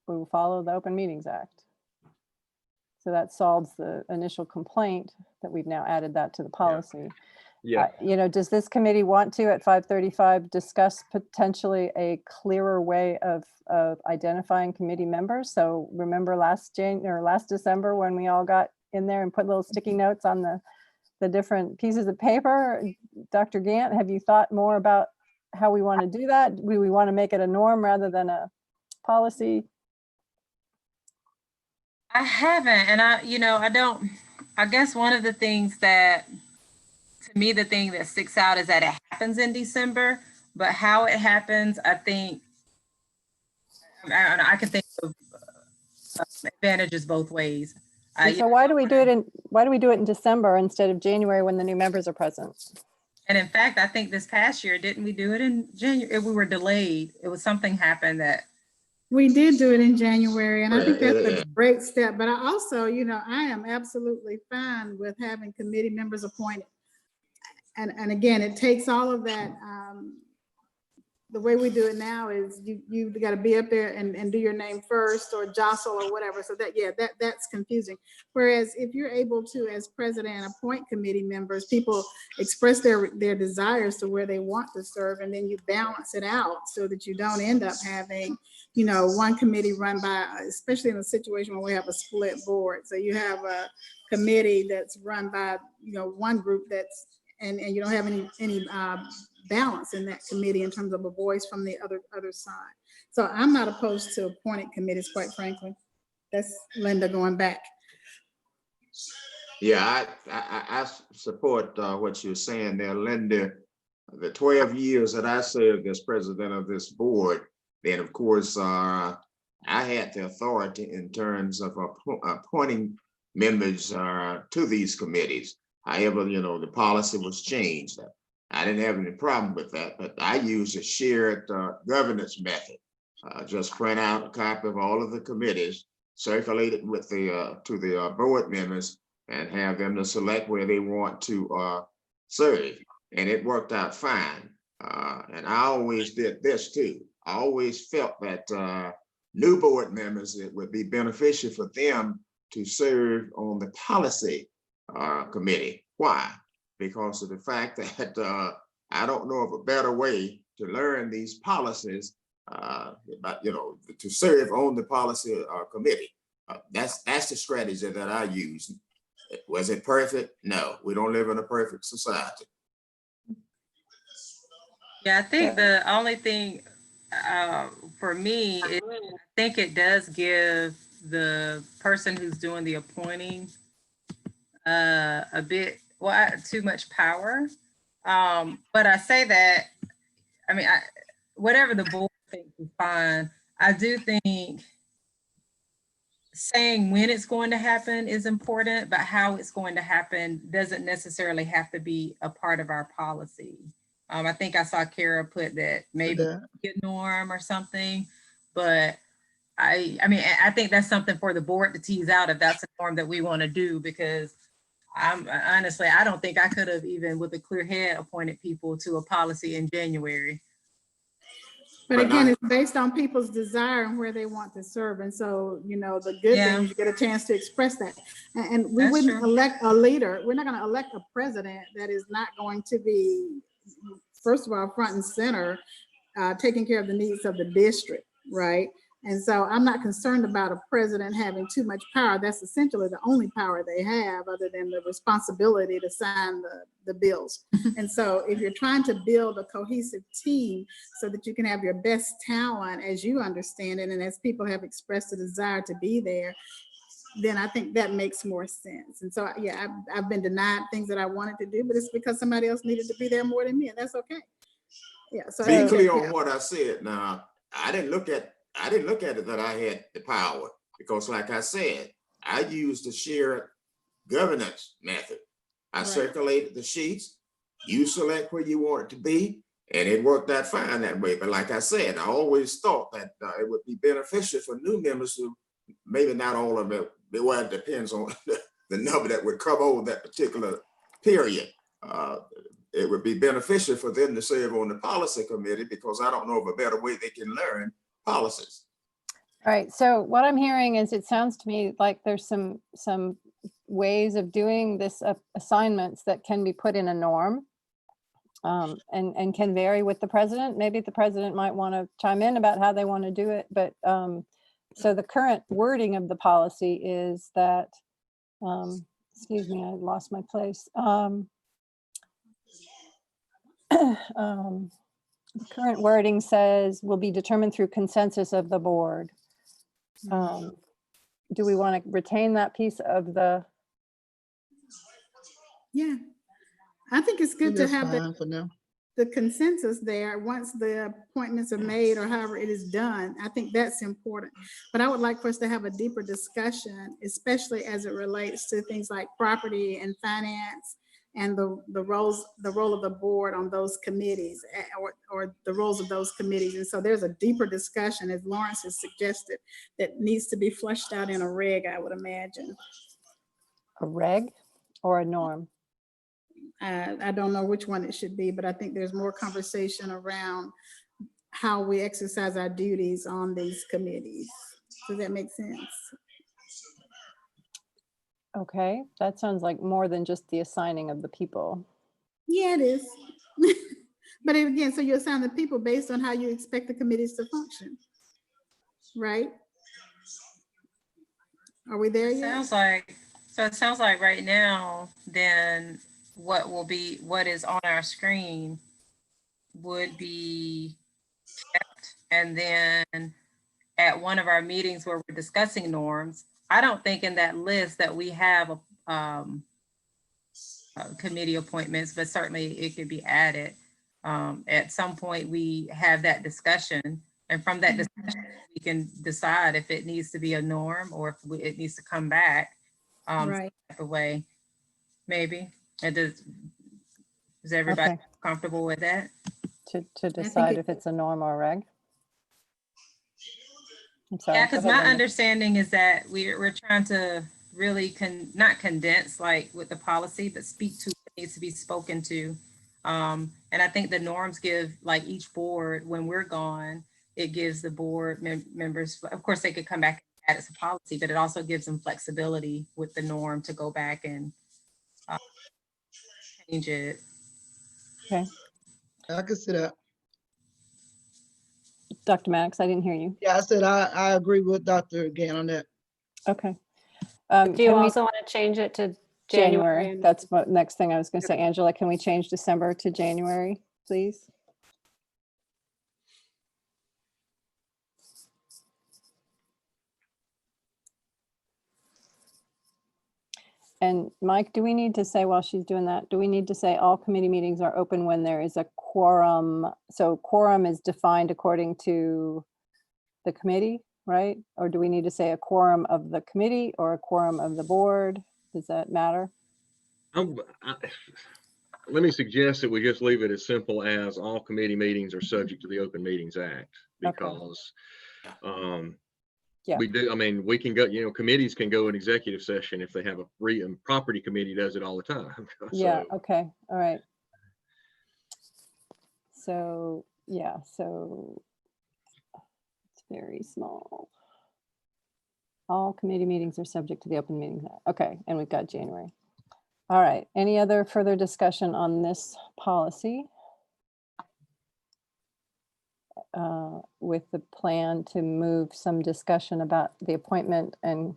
we will follow the Open Meetings Act. So that solves the initial complaint that we've now added that to the policy. Yeah. You know, does this committee want to at 5:35 discuss potentially a clearer way of identifying committee members? So remember last December when we all got in there and put little sticky notes on the different pieces of paper? Dr. Gant, have you thought more about how we want to do that? We want to make it a norm rather than a policy? I haven't, and I guess one of the things that, to me, the thing that sticks out is that it happens in December, but how it happens, I think, I can think of advantages both ways. So why do we do it in December instead of January when the new members are present? And in fact, I think this past year, didn't we do it in January? We were delayed. It was something happened that. We did do it in January, and I think Yeah, that's yeah. a great step. But I also, I am absolutely fine with having committee members appointed. And again, it takes all of that. The way we do it now is you got to be up there and do your name first or jostle or whatever. So that's confusing. Whereas if you're able to, as president, appoint committee members, people express their desires to where they want to serve, and then you balance it out so that you don't end up having, one committee run by, especially in a situation where we have a split board. So you have a committee that's run by, one group and you don't have any balance in that committee in terms of a voice from the other side. So I'm not opposed to appointed committees, quite frankly. That's Linda going back. Yeah, I support what you're saying there, Linda. The 12 years that I served as president of this board, then of course I had the authority in terms of appointing members to these committees. However, the policy was changed. I didn't have any problem with that, but I used a shared governance method. Just print out a copy of all of the committees, circulate it with to the board members, and have them to select where they want to serve. And it worked out fine. And I always did this too. I always felt that new board members, it would be beneficial for them to serve on the policy committee. Why? Because of the fact that I don't know of a better way to learn these policies, to serve on the policy committee. That's the strategy that I use. Was it perfect? No, we don't live in a perfect society. Yeah, I think the only thing for me, I think it does give the person who's doing the appointing a bit, too much power. But I say that, whatever the board thinks is fine. I do think saying when it's going to happen is important, but how it's going to happen doesn't necessarily have to be a part of our policy. I think I saw Kara put that maybe a norm or something, but I think that's something for the board to tease out if that's a norm that we want to do, because honestly, I don't think I could have even with a clear head appointed people to a policy in January. But again, it's based on people's desire and where they want to serve. And so, the good thing is you get a chance to express that. And we wouldn't elect a leader. We're not going to elect a president that is not going to be, first of all, front and center, taking care of the needs of the district, right? And so I'm not concerned about a president having too much power. That's essentially the only power they have, other than the responsibility to sign the bills. And so if you're trying to build a cohesive team so that you can have your best talent, as you understand it, and as people have expressed a desire to be there, then I think that makes more sense. And so, yeah, I've been denied things that I wanted to do, but it's because somebody else needed to be there more than me, and that's okay. Yeah. So be clear on what I said. Now, I didn't look at it that I had the power, because like I said, I used the shared governance method. I circulated the sheets, you select where you want it to be, and it worked out fine that way. But like I said, I always thought that it would be beneficial for new members who, maybe not all of it, well, it depends on the number that would come over that particular period. It would be beneficial for them to serve on the policy committee, because I don't know of a better way they can learn policies. All right, so what I'm hearing is, it sounds to me like there's some ways of doing this assignments that can be put in a norm, and can vary with the president. Maybe the president might want to chime in about how they want to do it, but so the current wording of the policy is that, excuse me, I lost my place. The current wording says will be determined through consensus of the board. Do we want to retain that piece of the? Yeah, I think it's good to have the consensus there once the appointments are made, or however it is done. I think that's important. But I would like for us to have a deeper discussion, especially as it relates to things like property and finance and the role of the board on those committees, or the roles of those committees. And so there's a deeper discussion, as Lawrence has suggested, that needs to be fleshed out in a reg, I would imagine. A reg or a norm? I don't know which one it should be, but I think there's more conversation around how we exercise our duties on these committees. Does that make sense? Okay, that sounds like more than just the assigning of the people. Yeah, it is. But again, so you assign the people based on how you expect the committees to function, right? Are we there yet? It sounds like right now, then what is on our screen would be kept. And then at one of our meetings where we're discussing norms, I don't think in that list that we have committee appointments, but certainly it could be added. At some point, we have that discussion, and from that discussion, we can decide if it needs to be a norm or if it needs to come back Right. the way, maybe. Is everybody Okay. comfortable with that? To decide if it's a norm or a reg? I'm sorry. Yeah, go because ahead, my Linda. understanding is that we're trying to really not condense like with the policy, but speak to what needs to be spoken to. And I think the norms give like each board, when we're gone, it gives the board members, of course, they could come back and add it to policy, but it also gives them flexibility with the norm to go back and change it. Okay. I can see that. Dr. Maddox, I didn't hear you. Yeah, I said I agree with Dr. again on that. Okay. Do you Can we- also want to change it to January? January? That's what next thing I was going to say. Angela, can we change December to January, please? And Mike, do we need to say, while she's doing that, do we need to say all committee meetings are open when there is a quorum? So quorum is defined according to the committee, right? Or do we need to say a quorum of the committee or a quorum of the board? Does that matter? Let me suggest that we just leave it as simple as all committee meetings are subject to the Open Meetings Act, because Yeah. we do, I mean, we can go, committees can go in executive session if they have a property committee does it all the time. Yeah, So, okay, all right. So, yeah, so it's very small. All committee meetings are subject to the Open Meetings Act. Okay, and we've got January. All right, any other further discussion on this policy? With the plan to move some discussion about the appointment and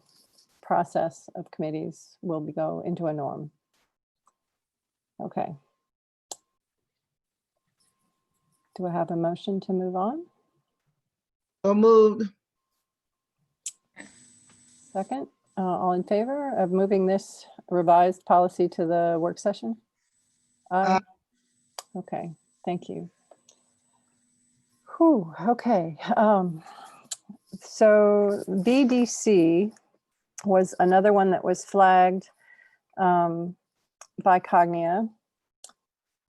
process of committees will go into a norm. Okay. Do I have a motion to move on? So moved. Second, all in favor of moving this revised policy to the work session? Aye. Okay, thank you. Whew, okay. So BDC was another one that was flagged by Cognia,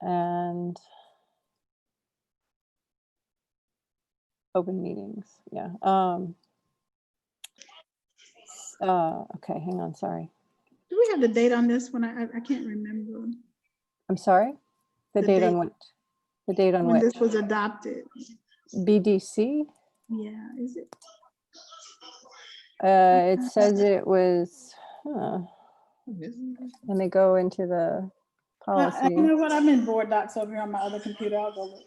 and open meetings, yeah. Okay, hang on, sorry. Do we have the date on this one? I can't remember I'm sorry? The The date date. on which? The date on when which? this was adopted. BDC? Yeah, is it? It says it was, let me go into the You policy. know what? I'm in board docs over here on my other computer. I'll go look.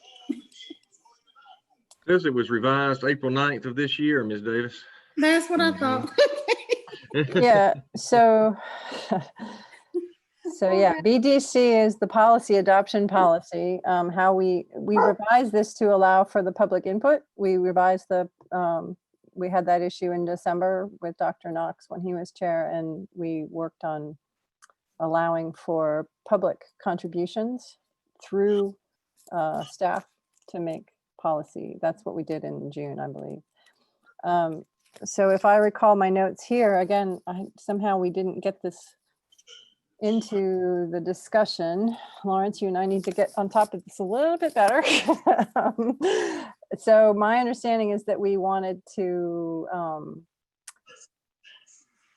says it was revised April 9th of this year, Ms. Davis. That's what I thought. Yeah, so, yeah, BDC is the policy adoption policy. How we revised this to allow for the public input. We revised we had that issue in December with Dr. Knox when he was chair, and we worked on allowing for public contributions through staff to make policy. That's what we did in June, I believe. So if I recall my notes here, again, somehow we didn't get this into the discussion. Lawrence, you and I need to get on top of this a little bit better. So my understanding is that we wanted to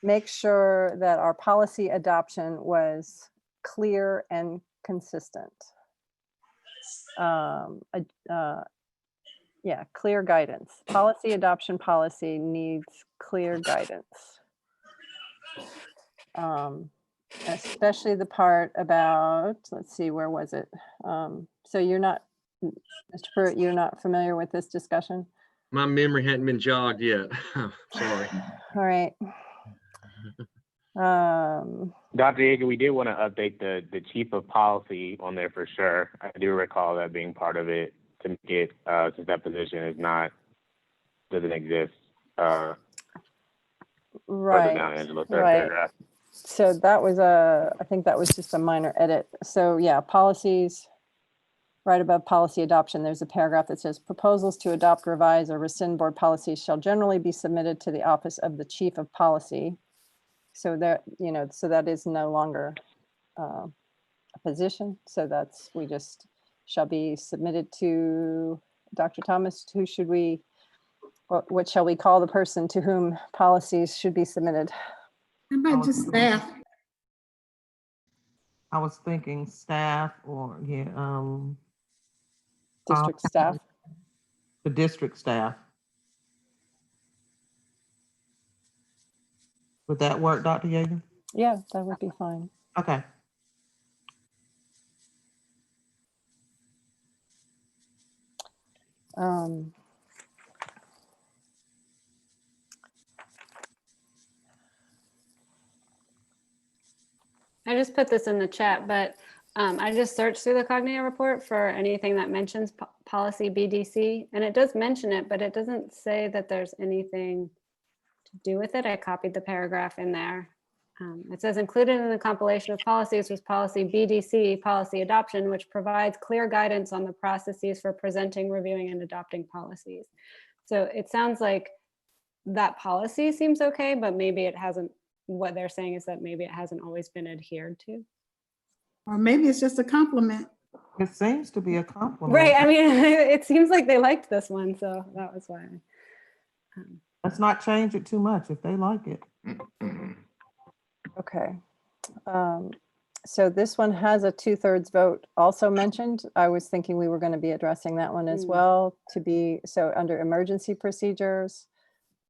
make sure that our policy adoption was clear and consistent. Yeah, clear guidance. Policy adoption policy needs clear guidance. Especially the part about, let's see, where was it? So you're not, Mr. Pruitt, you're not familiar with this discussion? My memory hadn't been jogged yet. Sorry. All right. Dr. Yeager, we did want to update the chief of policy on there for sure. I do recall that being part of it to make it, since that position is not, doesn't exist. Further down, Angela, third paragraph. So that was I think that was just a minor edit. So yeah, policies, right above policy adoption, there's a paragraph that says proposals to adopt, revise, or rescind board policies shall generally be submitted to the office of the chief of policy. So that, you know, so that is no longer a position. So that's, we just shall be submitted to Dr. Thomas. Who should we, what shall we call the person to whom policies should be submitted? How about just staff? I was thinking staff or, District staff. the district staff. Would that work, Dr. Yeager? Yeah, that would be fine. Okay. I just put this in the chat, but I just searched through the Cognia report for anything that mentions policy BDC, and it does mention it, but it doesn't say that there's anything to do with it. I copied the paragraph in there. It says included in the compilation of policies was policy BDC, policy adoption, which provides clear guidance on the processes for presenting, reviewing, and adopting policies. So it sounds like that policy seems okay, but maybe it hasn't, what they're saying is that maybe it hasn't always been adhered to. Or maybe it's just a compliment. It seems to be a compliment. Right, I mean, it seems like they liked this one, so that was why. Let's not change it too much if they like it. Okay. So this one has a 2/3 vote also mentioned. I was thinking we were going to be addressing that one as well, to be, so under emergency procedures,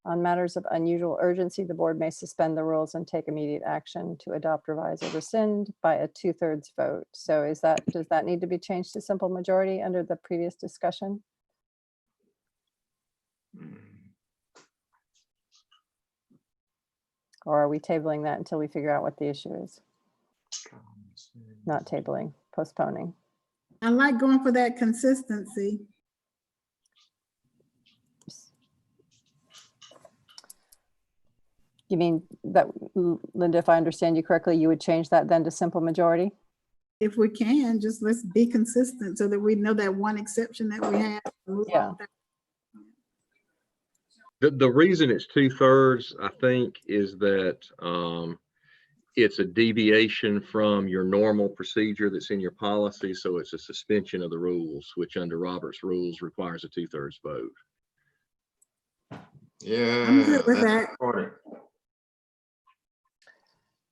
on matters of unusual urgency, the board may suspend the rules and take immediate action to adopt, revise, or rescind by a 2/3 vote. So is that, does that need to be changed to simple majority under the previous discussion? Or are we tabling that until we figure out what the issue is? Not tabling, postponing. I like going for that consistency. You mean that, Linda, if I understand you correctly, you would change that then to simple majority? If we can, just let's be consistent so that we know that one exception that we have. Yeah. The reason it's 2/3, I think, is that it's a deviation from your normal procedure that's in your policy. So it's a suspension of the rules, which under Robert's rules requires a 2/3 vote. Yeah. I'm good with that's that. important.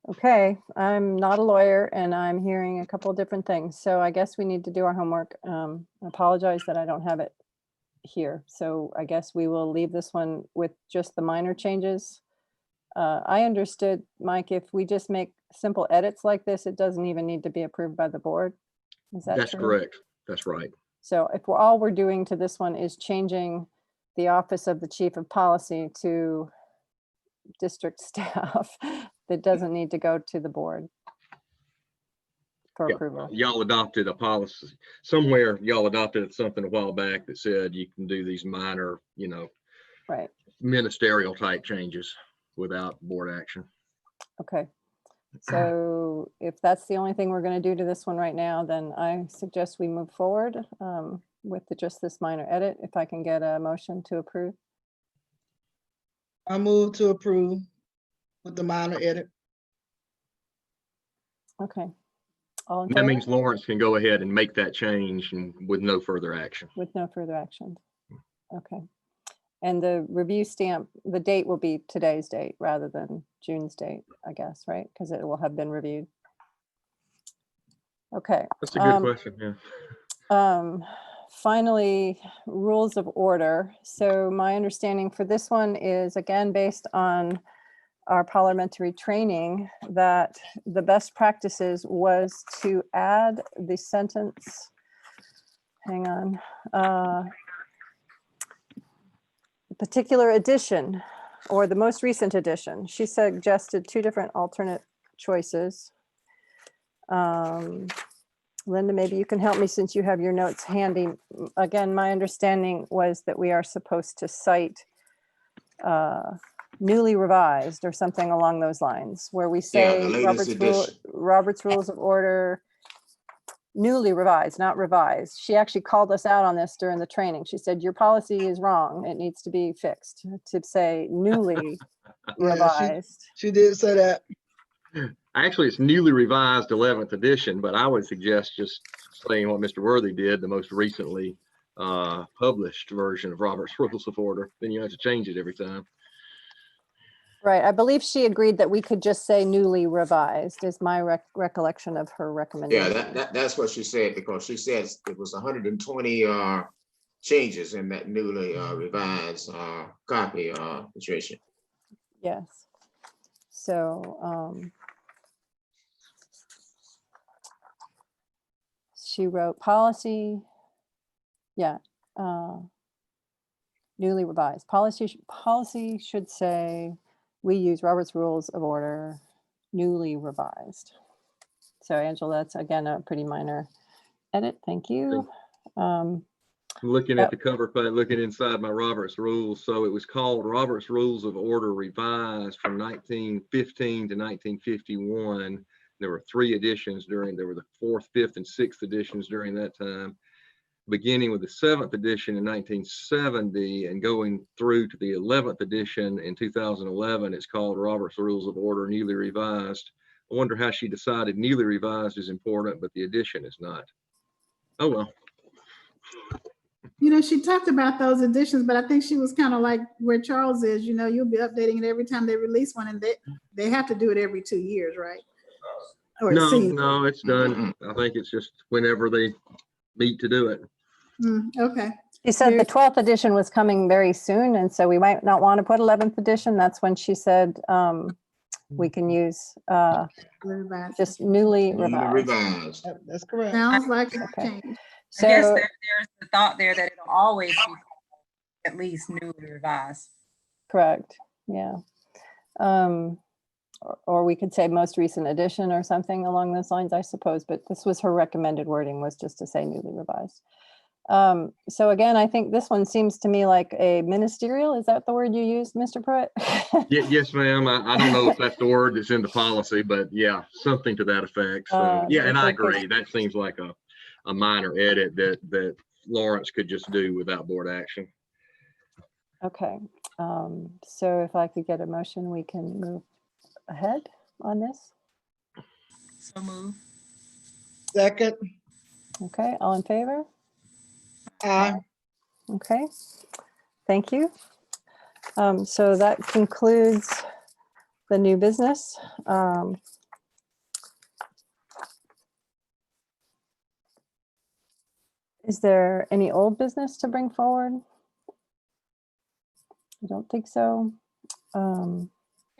Okay, I'm not a lawyer and I'm hearing a couple of different things. So I guess we need to do our homework. I apologize that I don't have it here. So I guess we will leave this one with just the minor changes. I understood, Mike, if we just make simple edits like this, it doesn't even need to be approved by the board. Is that That's true? correct. That's right. So if all we're doing to this one is changing the office of the chief of policy to district staff, that doesn't need to go to the board for Yeah. approval. Y'all adopted a policy somewhere. Y'all adopted something a while back that said you can do these minor, Right. ministerial type changes without board action. Okay. So if that's the only thing we're going to do to this one right now, then I suggest we move forward with just this minor edit. If I can get a motion to approve. I move to approve with the minor edit. Okay. All in That favor? means Lawrence can go ahead and make that change and with no further action. With no further action. Okay. And the review stamp, the date will be today's date rather than June's date, I guess, right? Because it will have been reviewed. Okay. That's a good question, yeah. Finally, rules of order. So my understanding for this one is, again, based on our parliamentary training, that the best practices was to add the sentence, hang on, particular edition or the most recent edition. She suggested two different alternate choices. Linda, maybe you can help me since you have your notes handy. Again, my understanding was that we are supposed to cite newly revised or something along those lines, where we Yeah, say the latest edition. Robert's Rules of Order, newly revised, not revised. She actually called us out on this during the training. She said, your policy is wrong. It needs to be fixed to say newly Yeah, revised. she did say that. Actually, it's newly revised 11th edition, but I would suggest just saying what Mr. Worthy did, the most recently published version of Robert's Rules of Order. Then you have to change it every time. Right. I believe she agreed that we could just say newly revised is my recollection of her recommendation. Yeah, that's what she said, because she says it was 120 changes in that newly revised copy, Patricia. Yes. So she wrote policy. Yeah. Newly revised. Policy should say we use Robert's Rules of Order, newly revised. So Angela, that's again a pretty minor edit. Thank you. Looking at the cover page, looking inside my Robert's Rules. So it was called Robert's Rules of Order Revised from 1915 to 1951. There were 3 editions there were the 4th, 5th, and 6th editions during that time, beginning with the 7th edition in 1970 and going through to the 11th edition in 2011. It's called Robert's Rules of Order Newly Revised. I wonder how she decided newly revised is important, but the edition is not. Oh, well. You know, she talked about those editions, but I think she was kind of like where Charles is, you know, you'll be updating it every time they release one, and they have to do it every 2 years, right? Or it seems. No, it's done. I think it's just whenever they meet to do it. Okay. She said the 12th edition was coming very soon, and so we might not want to put 11th edition. That's when she said we can use just newly revised. That's correct. Sounds like it's Okay. changed. So, I guess there's the thought there that it'll always be at least newly revised. correct. Yeah. Or we could say most recent edition or something along those lines, I suppose. But this was her recommended wording, was just to say newly revised. So again, I think this one seems to me like a ministerial. Is that the word you used, Mr. Pruitt? Yes, ma'am. I don't know if that's the word that's in the policy, but yeah, something to that effect. So yeah, and I agree. That seems like a minor edit that Lawrence could just do without board action. Okay. So if I could get a motion, we can move ahead on this. So move. Second. Okay. All in favor? Aye. Okay. Thank you. So that concludes the new business. Is there any old business to bring forward? I don't think so. Can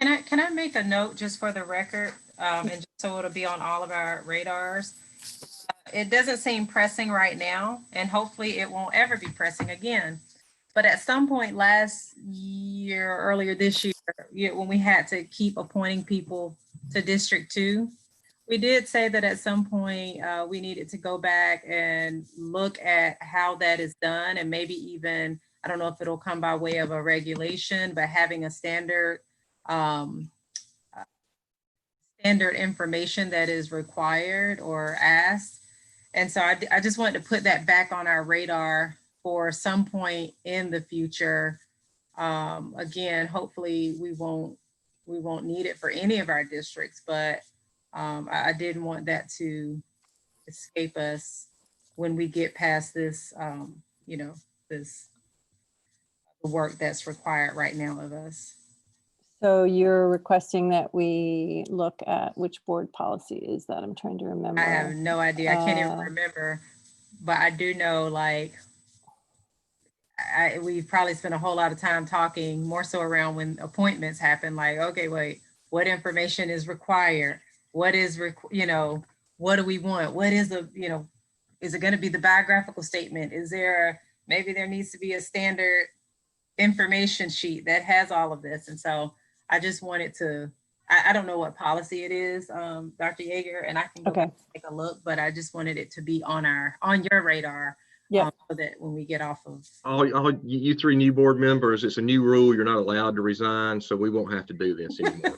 I make a note just for the record, and just so it'll be on all of our radars? It doesn't seem pressing right now, and hopefully it won't ever be pressing again. But at some point last year, earlier this year, when we had to keep appointing people to District 2, we did say that at some point we needed to go back and look at how that is done, and maybe even, I don't know if it'll come by way of a regulation, but having a standard information that is required or asked. And so I just wanted to put that back on our radar for some point in the future. Again, hopefully we won't need it for any of our districts, but I didn't want that to escape us when we get past this, you know, this work that's required right now of us. So you're requesting that we look at which board policy is that? I'm trying to remember. I have no idea. I can't even Uh, remember, but I do know, like, we've probably spent a whole lot of time talking more so around when appointments happen, like, okay, wait, what information is required? What is, you know, what do we want? What is a, you know, is it going to be the biographical statement? Is there, maybe there needs to be a standard information sheet that has all of this. And so I just wanted to, I don't know what policy it is, Dr. Yeager, and I can go back and take a look, but I just wanted it to be on your radar. Yeah. So that when we get off of. All you three new board members, it's a new rule. You're not allowed to resign, so we won't have to do this anymore.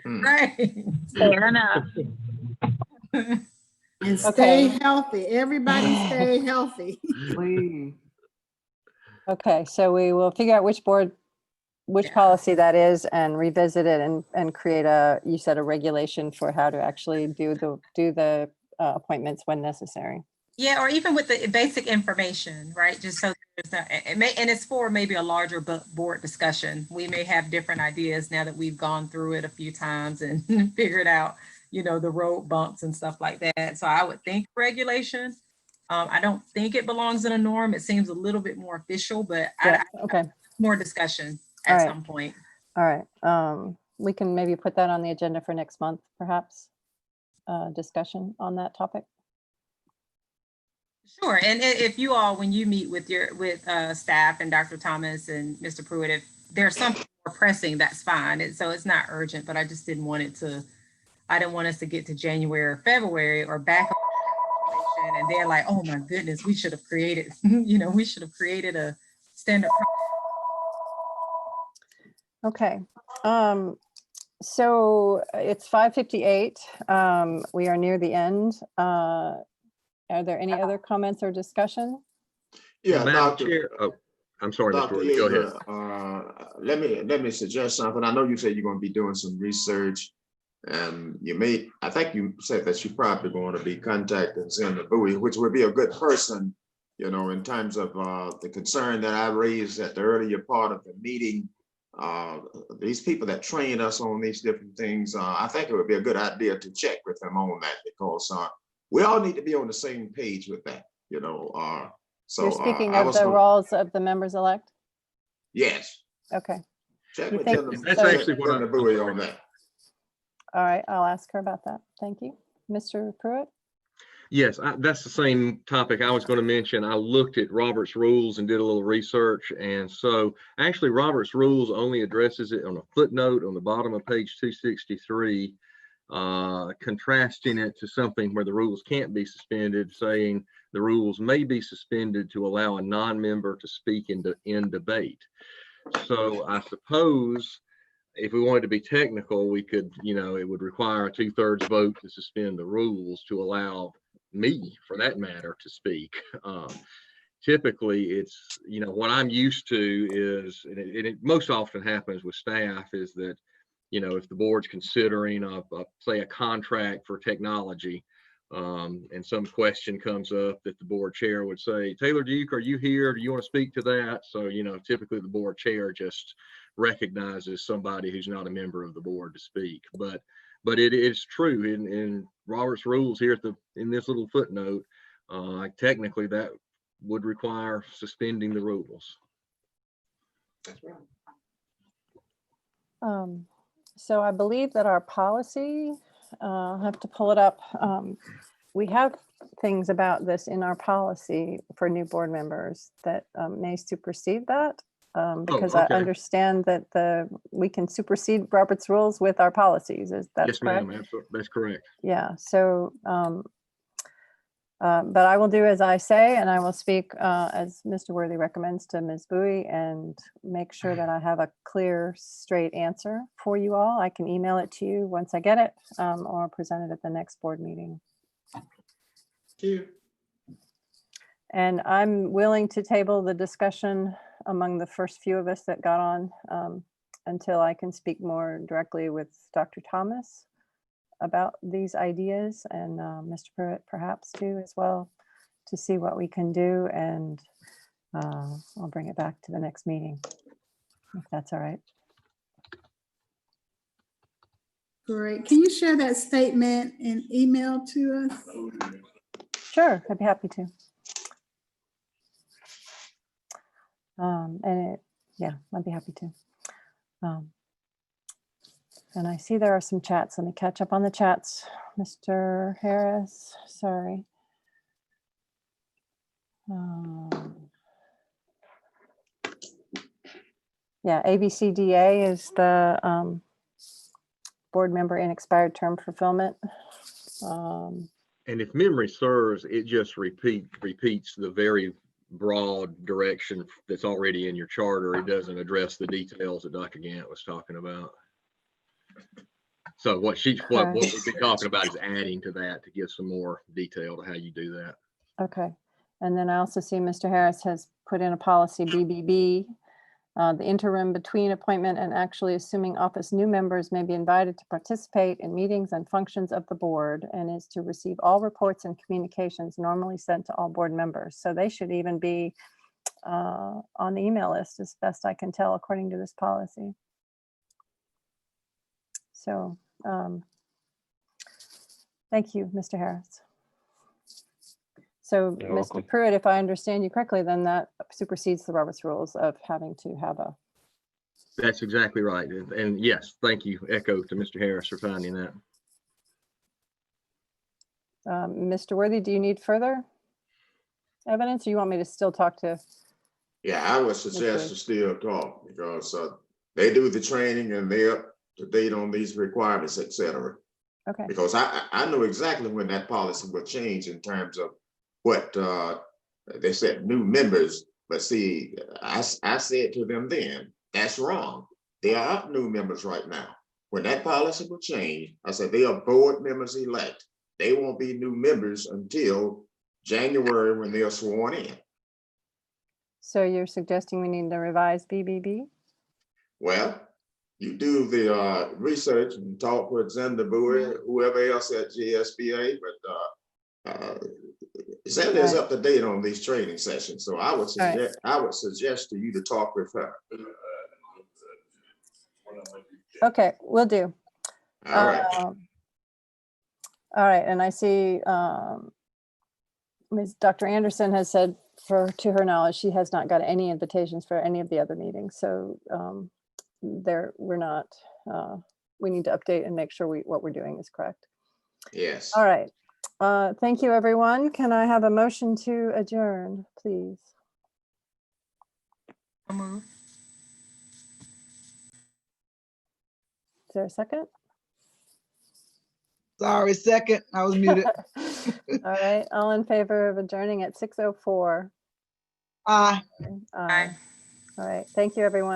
Right. Fair enough. And stay healthy. Everybody stay healthy. Please. Okay, so we will figure out which policy that is and revisit it and create you said a regulation for how to actually do the appointments when necessary. Yeah, or even with the basic information, right? Just so there's not, and it's for maybe a larger board discussion. We may have different ideas now that we've gone through it a few times and figured out, you know, the road bumps and stuff like that. So I would think regulation. I don't think it belongs in a norm. It seems a little bit more official, but Okay. More discussion at some point. All right. We can maybe put that on the agenda for next month, perhaps. Discussion on that topic. Sure. And if you all, when you meet with staff and Dr. Thomas and Mr. Pruitt, if there's something more pressing, that's fine. So it's not urgent, but I just didn't want I didn't want us to get to January or February or back on and they're like, oh my goodness, we should have created, you know, we should have created a standard. Okay. So it's 5:58. We are near the end. Are there any other comments or discussion? Yeah, Madam Dr. Chair. Oh, I'm sorry, Dr. Mr. Wood. Go ahead. Yeager, let me suggest something. I know you said you're going to be doing some research, and I think you said that you're probably going to be contacting Senator Bowie, which would be a good person, you know, in terms of the concern that I raised at the earlier part of the meeting. These people that train us on these different things, I think it would be a good idea to check with them on that, because we all need to be on the same page with that, you know. So you're speaking of the roles of the members elect? Yes. Okay. Check You with think- them. That's actually what Senator Bowie on that. All right, I'll ask her about that. Thank you. Mr. Pruitt? Yes, that's the same topic I was going to mention. I looked at Robert's rules and did a little research. And so actually Robert's rules only addresses it on a footnote on the bottom of page 263, contrasting it to something where the rules can't be suspended, saying the rules may be suspended to allow a non-member to speak in debate. So I suppose if we wanted to be technical, we could, you know, it would require a 2/3 vote to suspend the rules to allow me, for that matter, to speak. Typically, it's, you know, what I'm used to is, and it most often happens with staff, is that, you know, if the board's considering say a contract for technology, and some question comes up, that the board chair would say, Taylor Duke, are you here? Do you want to speak to that? So, you know, typically the board chair just recognizes somebody who's not a member of the board to speak. But it is true in Robert's rules here in this little footnote, technically that would require suspending the rules. That's right. So I believe that our policy, I'll have to pull it up. We have things about this in our policy for new board members that may supersede that. Because I understand that we can supersede Robert's rules with our policies. Is that yes, correct? ma'am. That's correct. Yeah. So, but I will do as I say, and I will speak as Mr. Worthy recommends to Ms. Bowie, and make sure that I have a clear, straight answer for you all. I can email it to you once I get it, or present it at the next board meeting. Thank you. And I'm willing to table the discussion among the first few of us that got on until I can speak more directly with Dr. Thomas about these ideas, and Mr. Pruitt perhaps too as well, to see what we can do, and I'll bring it back to the next meeting, if that's all right. Great. Can you share that statement in email to us? Sure, I'd be happy to. Yeah, I'd be happy to. And I see there are some chats. Let me catch up on the chats. Mr. Harris, sorry. Yeah, ABCDA is the board member in expired term fulfillment. And if memory serves, it just repeats the very broad direction that's already in your charter. It doesn't address the details that Dr. Gant was talking about. So what we'll be talking about is adding to that to give some more detail to how you do that. Okay. And then I also see Mr. Harris has put in a policy BBB. The interim between appointment and actually assuming office new members may be invited to participate in meetings and functions of the board, and is to receive all reports and communications normally sent to all board members. So they should even be on the email list, as best I can tell, according to this policy. So thank you, Mr. Harris. So, You're Mr. welcome. Pruitt, if I understand you correctly, then that supersedes the Robert's rules of having to have a. That's exactly right. And yes, thank you. Echo to Mr. Harris for finding that. Mr. Worthy, do you need further evidence, or you want me to still talk to? Yeah, I would suggest to still talk, because they do the training and they're up to date on these requirements, et cetera. Okay. Because I know exactly when that policy will change in terms of what they said, new members. But see, I said to them then, that's wrong. They are new members right now. When that policy will change, I said they are board members elect. They won't be new members until January when they are sworn in. So you're suggesting we need to revise BBB? Well, you do the research and talk with Xander Bowie, whoever else at GSBA, but Xander is up to date on these training sessions. So I would suggest to you to talk with her. Okay, will do. All right. All right, and I see Ms. Dr. Anderson has said, to her knowledge, she has not got any invitations for any of the other meetings. So we're not, we need to update and make sure what we're doing is correct. Yes. All right. Thank you, everyone. Can I have a motion to adjourn, please? I'll move. Is there a second? Sorry, second, I was muted. All right, all in favor of adjourning at 6:04? Aye. Aye. All right, thank you, everyone.